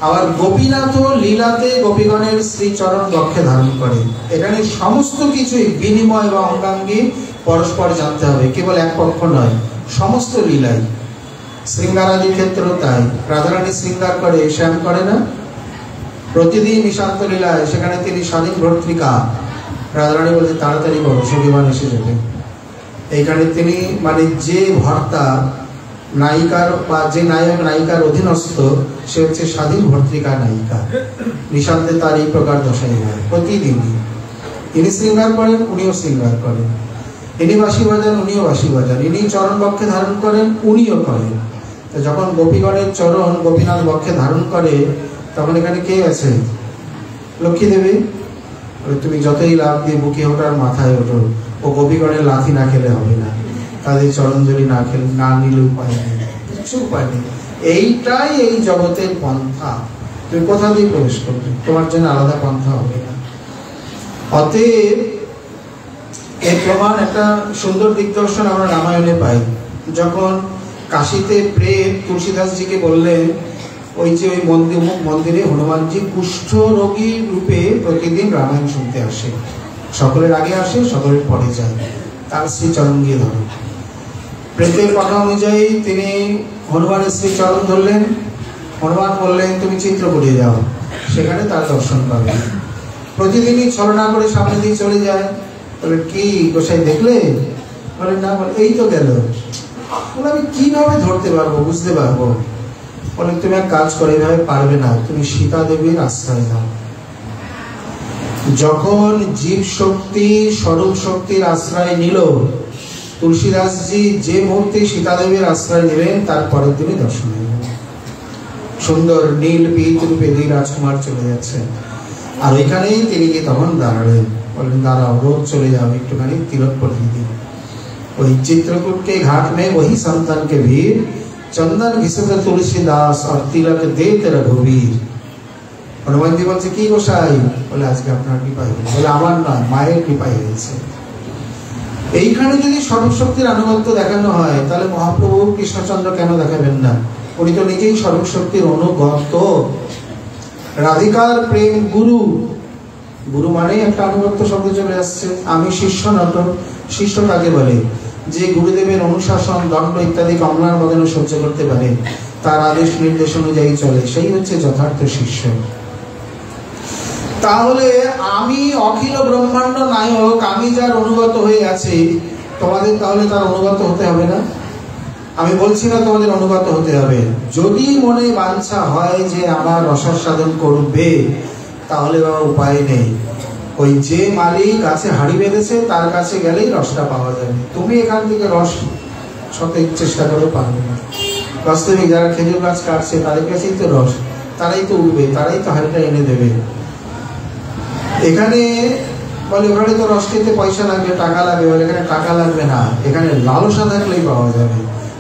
আবার গোপীনাথও লীলাতে গোপীগণের শ্রীচরণ বক্ষে ধারণ করে। এখানে সমস্ত কিছুই বিনিময় বা অঙ্গাঙ্গী পরস্পর জানতে হবে, কেবল এক পক্ষ নয়, সমস্ত লীলাই। শৃঙ্গারাদির ক্ষেত্রেও তাই। রাধারানী শৃঙ্গার করে, শ্যাম করে না? প্রতিদিন নিশান্ত লীলায় সেখানে তিনি স্বাধীন ভর্তৃকা। রাধারানী বলছে তাড়াতাড়ি করো, সখীগণ এসে যাবে। এইখানে তিনি মানে যে ভর্তা নায়িকার বা যে নায়ক নায়িকার অধীনস্থ, সে হচ্ছে স্বাধীন ভর্তৃকা নায়িকা। নিশান্তে তার এই প্রকার দশাই হয় প্রতিদিনই। ইনি শৃঙ্গার করেন, উনিও শৃঙ্গার করেন। ইনি বাঁশি বাজান, উনিও বাঁশি বাজান। ইনি চরণ বক্ষে ধারণ করেন, উনিও করেন। তো যখন গোপীগণের চরণ গোপীনাথ বক্ষে ধারণ করে, তখন এখানে কে আছে? লক্ষ্মী দেবী। তুমি যতই লাভ দিয়ে বুকে ওঠার মাথায় ওঠো, ও গোপীগণের লাথি না খেলে হবে না, তাদের চরণজলি না খেলে না নিলে উপায় নেই, কিছু উপায় নেই। এইটাই এই জগতের পন্থা। তুমি কোথা দিয়ে প্রবেশ করবে, তোমার জন্য আলাদা পন্থা হবে না। অতএব এর প্রমাণ একটা সুন্দর দিগদর্শন আমরা রামায়ণে পাই। যখন কাশীতে প্রেম তুলসীদাসজিকে বললেন, ওই যে ওই মন্দিরে হনুমানজি কুষ্ঠ রোগী রূপে প্রতিদিন রামায়ণ শুনতে আসে, সকলের আগে আসে, সকলের পরে যায়, তার শ্রীচরণ গিয়ে ধরো। প্রেতের কথা অনুযায়ী তিনি হনুমানের শ্রীচরণ ধরলেন। হনুমান বললেন তুমি চিত্রকূটে যাও, সেখানে তার দর্শন পাবে। প্রতিদিনই ছলনা করে সামনে দিয়ে চলে যায়। বলে কি গোসাই দেখলে? বলে না। বলে এই তো গেল। বলে আমি কিভাবে ধরতে পারবো, বুঝতে পারবো? বলে তুমি এক কাজ করো, এইভাবে পারবে না, তুমি সীতা দেবীর আশ্রয় নাও। যখন জীব শক্তি স্বরূপ শক্তির আশ্রয় নিল, তুলসীদাসজি যে মুহূর্তে সীতা দেবীর আশ্রয় নিলেন, তারপরের দিনই দর্শন হয়ে গেল। সুন্দর নীল পীত রূপে রাজকুমার চলে যাচ্ছে, আর ওইখানেই তিনি গিয়ে তখন দাঁড়ালেন। বললেন দাঁড়াও, রোজ চলে যাও, একটুখানি তিলক পরিয়ে দিন। ওই চিত্রকূট के घाट में वही संतन के भीड़, चंदन घिसते तुलसीदास और तिलक देते रघुवीर। হনুমানজি বলছে কি গোসাই? বলে আজকে আপনার কৃপায় হয়েছে। বলে আমার নয়, মায়ের কৃপায় হয়েছে। এইখানে যদি সর্বশক্তির আনুগত্য দেখানো হয়, তাহলে মহাপ্রভু কৃষ্ণচন্দ্র কেন দেখাবেন না? উনি তো নিজেই সর্বশক্তির অনুগত। রাধিকার প্রেম গুরু, গুরু মানেই একটা আনুগত্য শব্দ চলে আসছে। আমি শিষ্য নট। শিষ্য কাকে বলে? যে গুরুদেবের অনুশাসন, দণ্ড ইত্যাদি কমলার মদনে সহ্য করতে পারে, তার আদেশ নির্দেশ অনুযায়ী চলে, সেই হচ্ছে যথার্থ শিষ্য। তাহলে আমি অখিল ব্রহ্মাণ্ড নায়ক, আমি যার অনুগত হয়ে আছি, তোমাদের তাহলে তার অনুগত হতে হবে না? আমি বলছি না তোমাদের অনুগত হতে হবে। যদি মনে বাঞ্ছা হয় যে আমার রসাস্বাদন করবে, তাহলে বাবা উপায় নেই। ওই যে মালিক গাছে হাড়ি বেঁধেছে তার কাছে গেলেই রসটা পাওয়া যাবে। তুমি এখান থেকে রস সতেজ চেষ্টা করে পারবে না। বাস্তবিক যারা খেজুর গাছ কাটছে তাদের কাছেই তো রস, তারাই তো উঠবে, তারাই তো হাড়িটা এনে দেবে। এখানে বলে ওখানে তো রস খেতে পয়সা লাগবে, টাকা লাগবে, বলে এখানে টাকা লাগবে না, এখানে লালসা থাকলেই পাওয়া যাবে।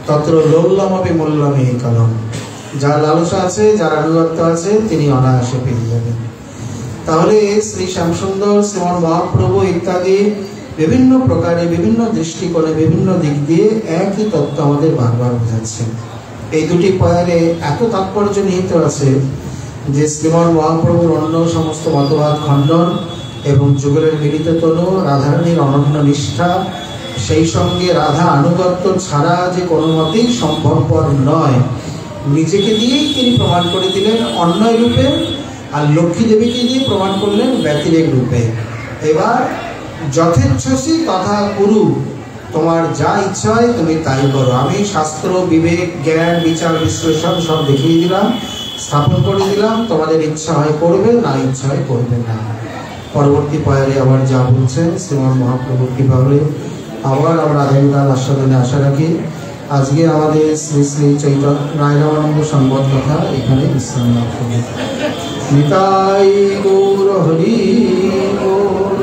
তত্র লোল্লামপি মূল্যমে কলম। যার লালসা আছে, যার আনুগত্য আছে, তিনি অনায়াসে পেয়ে যাবেন। তাহলে শ্রী শ্যামসুন্দর, শ্রীমন মহাপ্রভু ইত্যাদি বিভিন্ন প্রকারে, বিভিন্ন দৃষ্টিকোণে, বিভিন্ন দিক দিয়ে একই তত্ত্ব আমাদের বারবার বোঝাচ্ছেন। এই দুটি পয়ারে এত তাৎপর্য নিহিত আছে যে শ্রীমন মহাপ্রভুর অন্য সমস্ত মতবাদ খণ্ডন এবং যুগলের মিলিত তনু, রাধারানীর অনন্য নিষ্ঠা, সেই সঙ্গে রাধা আনুগত্য ছাড়া যে কোনো মতেই সম্ভবপর নয়, নিজেকে দিয়েই তিনি প্রমাণ করে দিলেন অন্যয় রূপে, আর লক্ষ্মী দেবীকে দিয়ে প্রমাণ করলেন ব্যতিরেক রূপে। এবার যথেচ্ছসি তথা কুরু, তোমার যা ইচ্ছা হয় তুমি তাই করো। আমি শাস্ত্র, বিবেক, জ্ঞান, বিচার, বিশ্লেষণ সব দেখিয়ে দিলাম, স্থাপন করে দিলাম, তোমাদের ইচ্ছা হয় করবে, না ইচ্ছা হয় করবে না। পরবর্তী পয়ারে আবার যা বলছেন শ্রীমন মহাপ্রভু কীভাবে আবার আমরা আগামীকাল আস্বাদনে আশা রাখি। আজকে আমাদের শ্রী শ্রী চৈতন্য রায়রামানন্দ সংবাদ কথা এখানে বিশ্রাম লাভ করি। নিতাই গৌর হরি গৌর।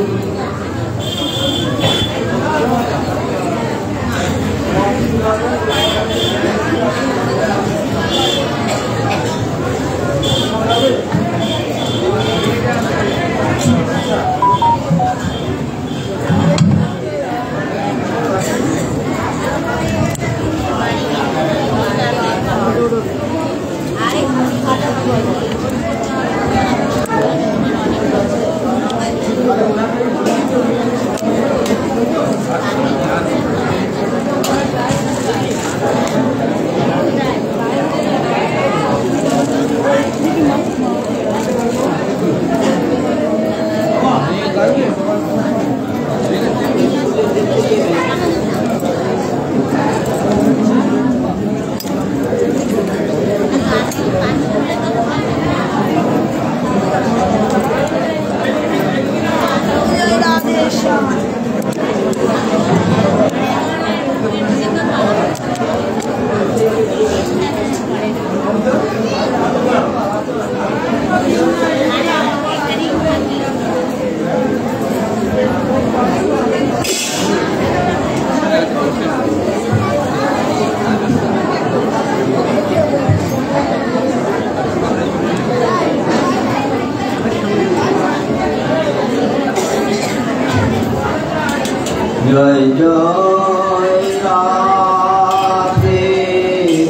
জয় জয় রাধে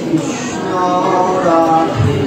কৃষ্ণ রাধে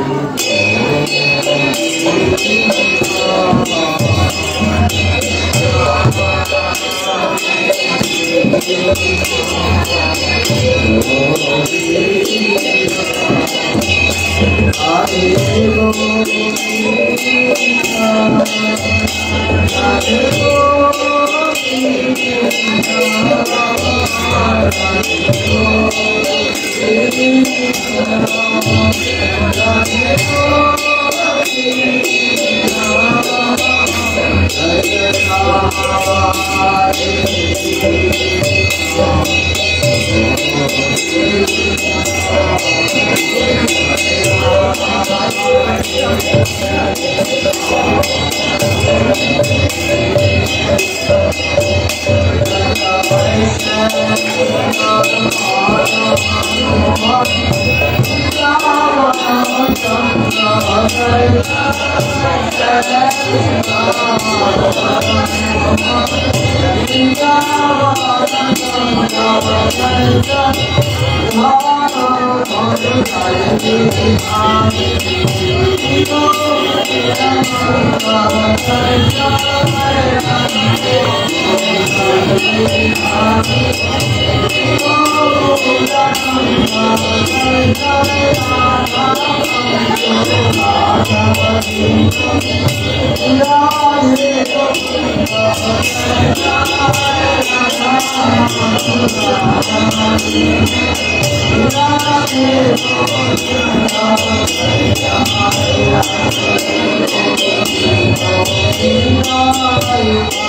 Thank you.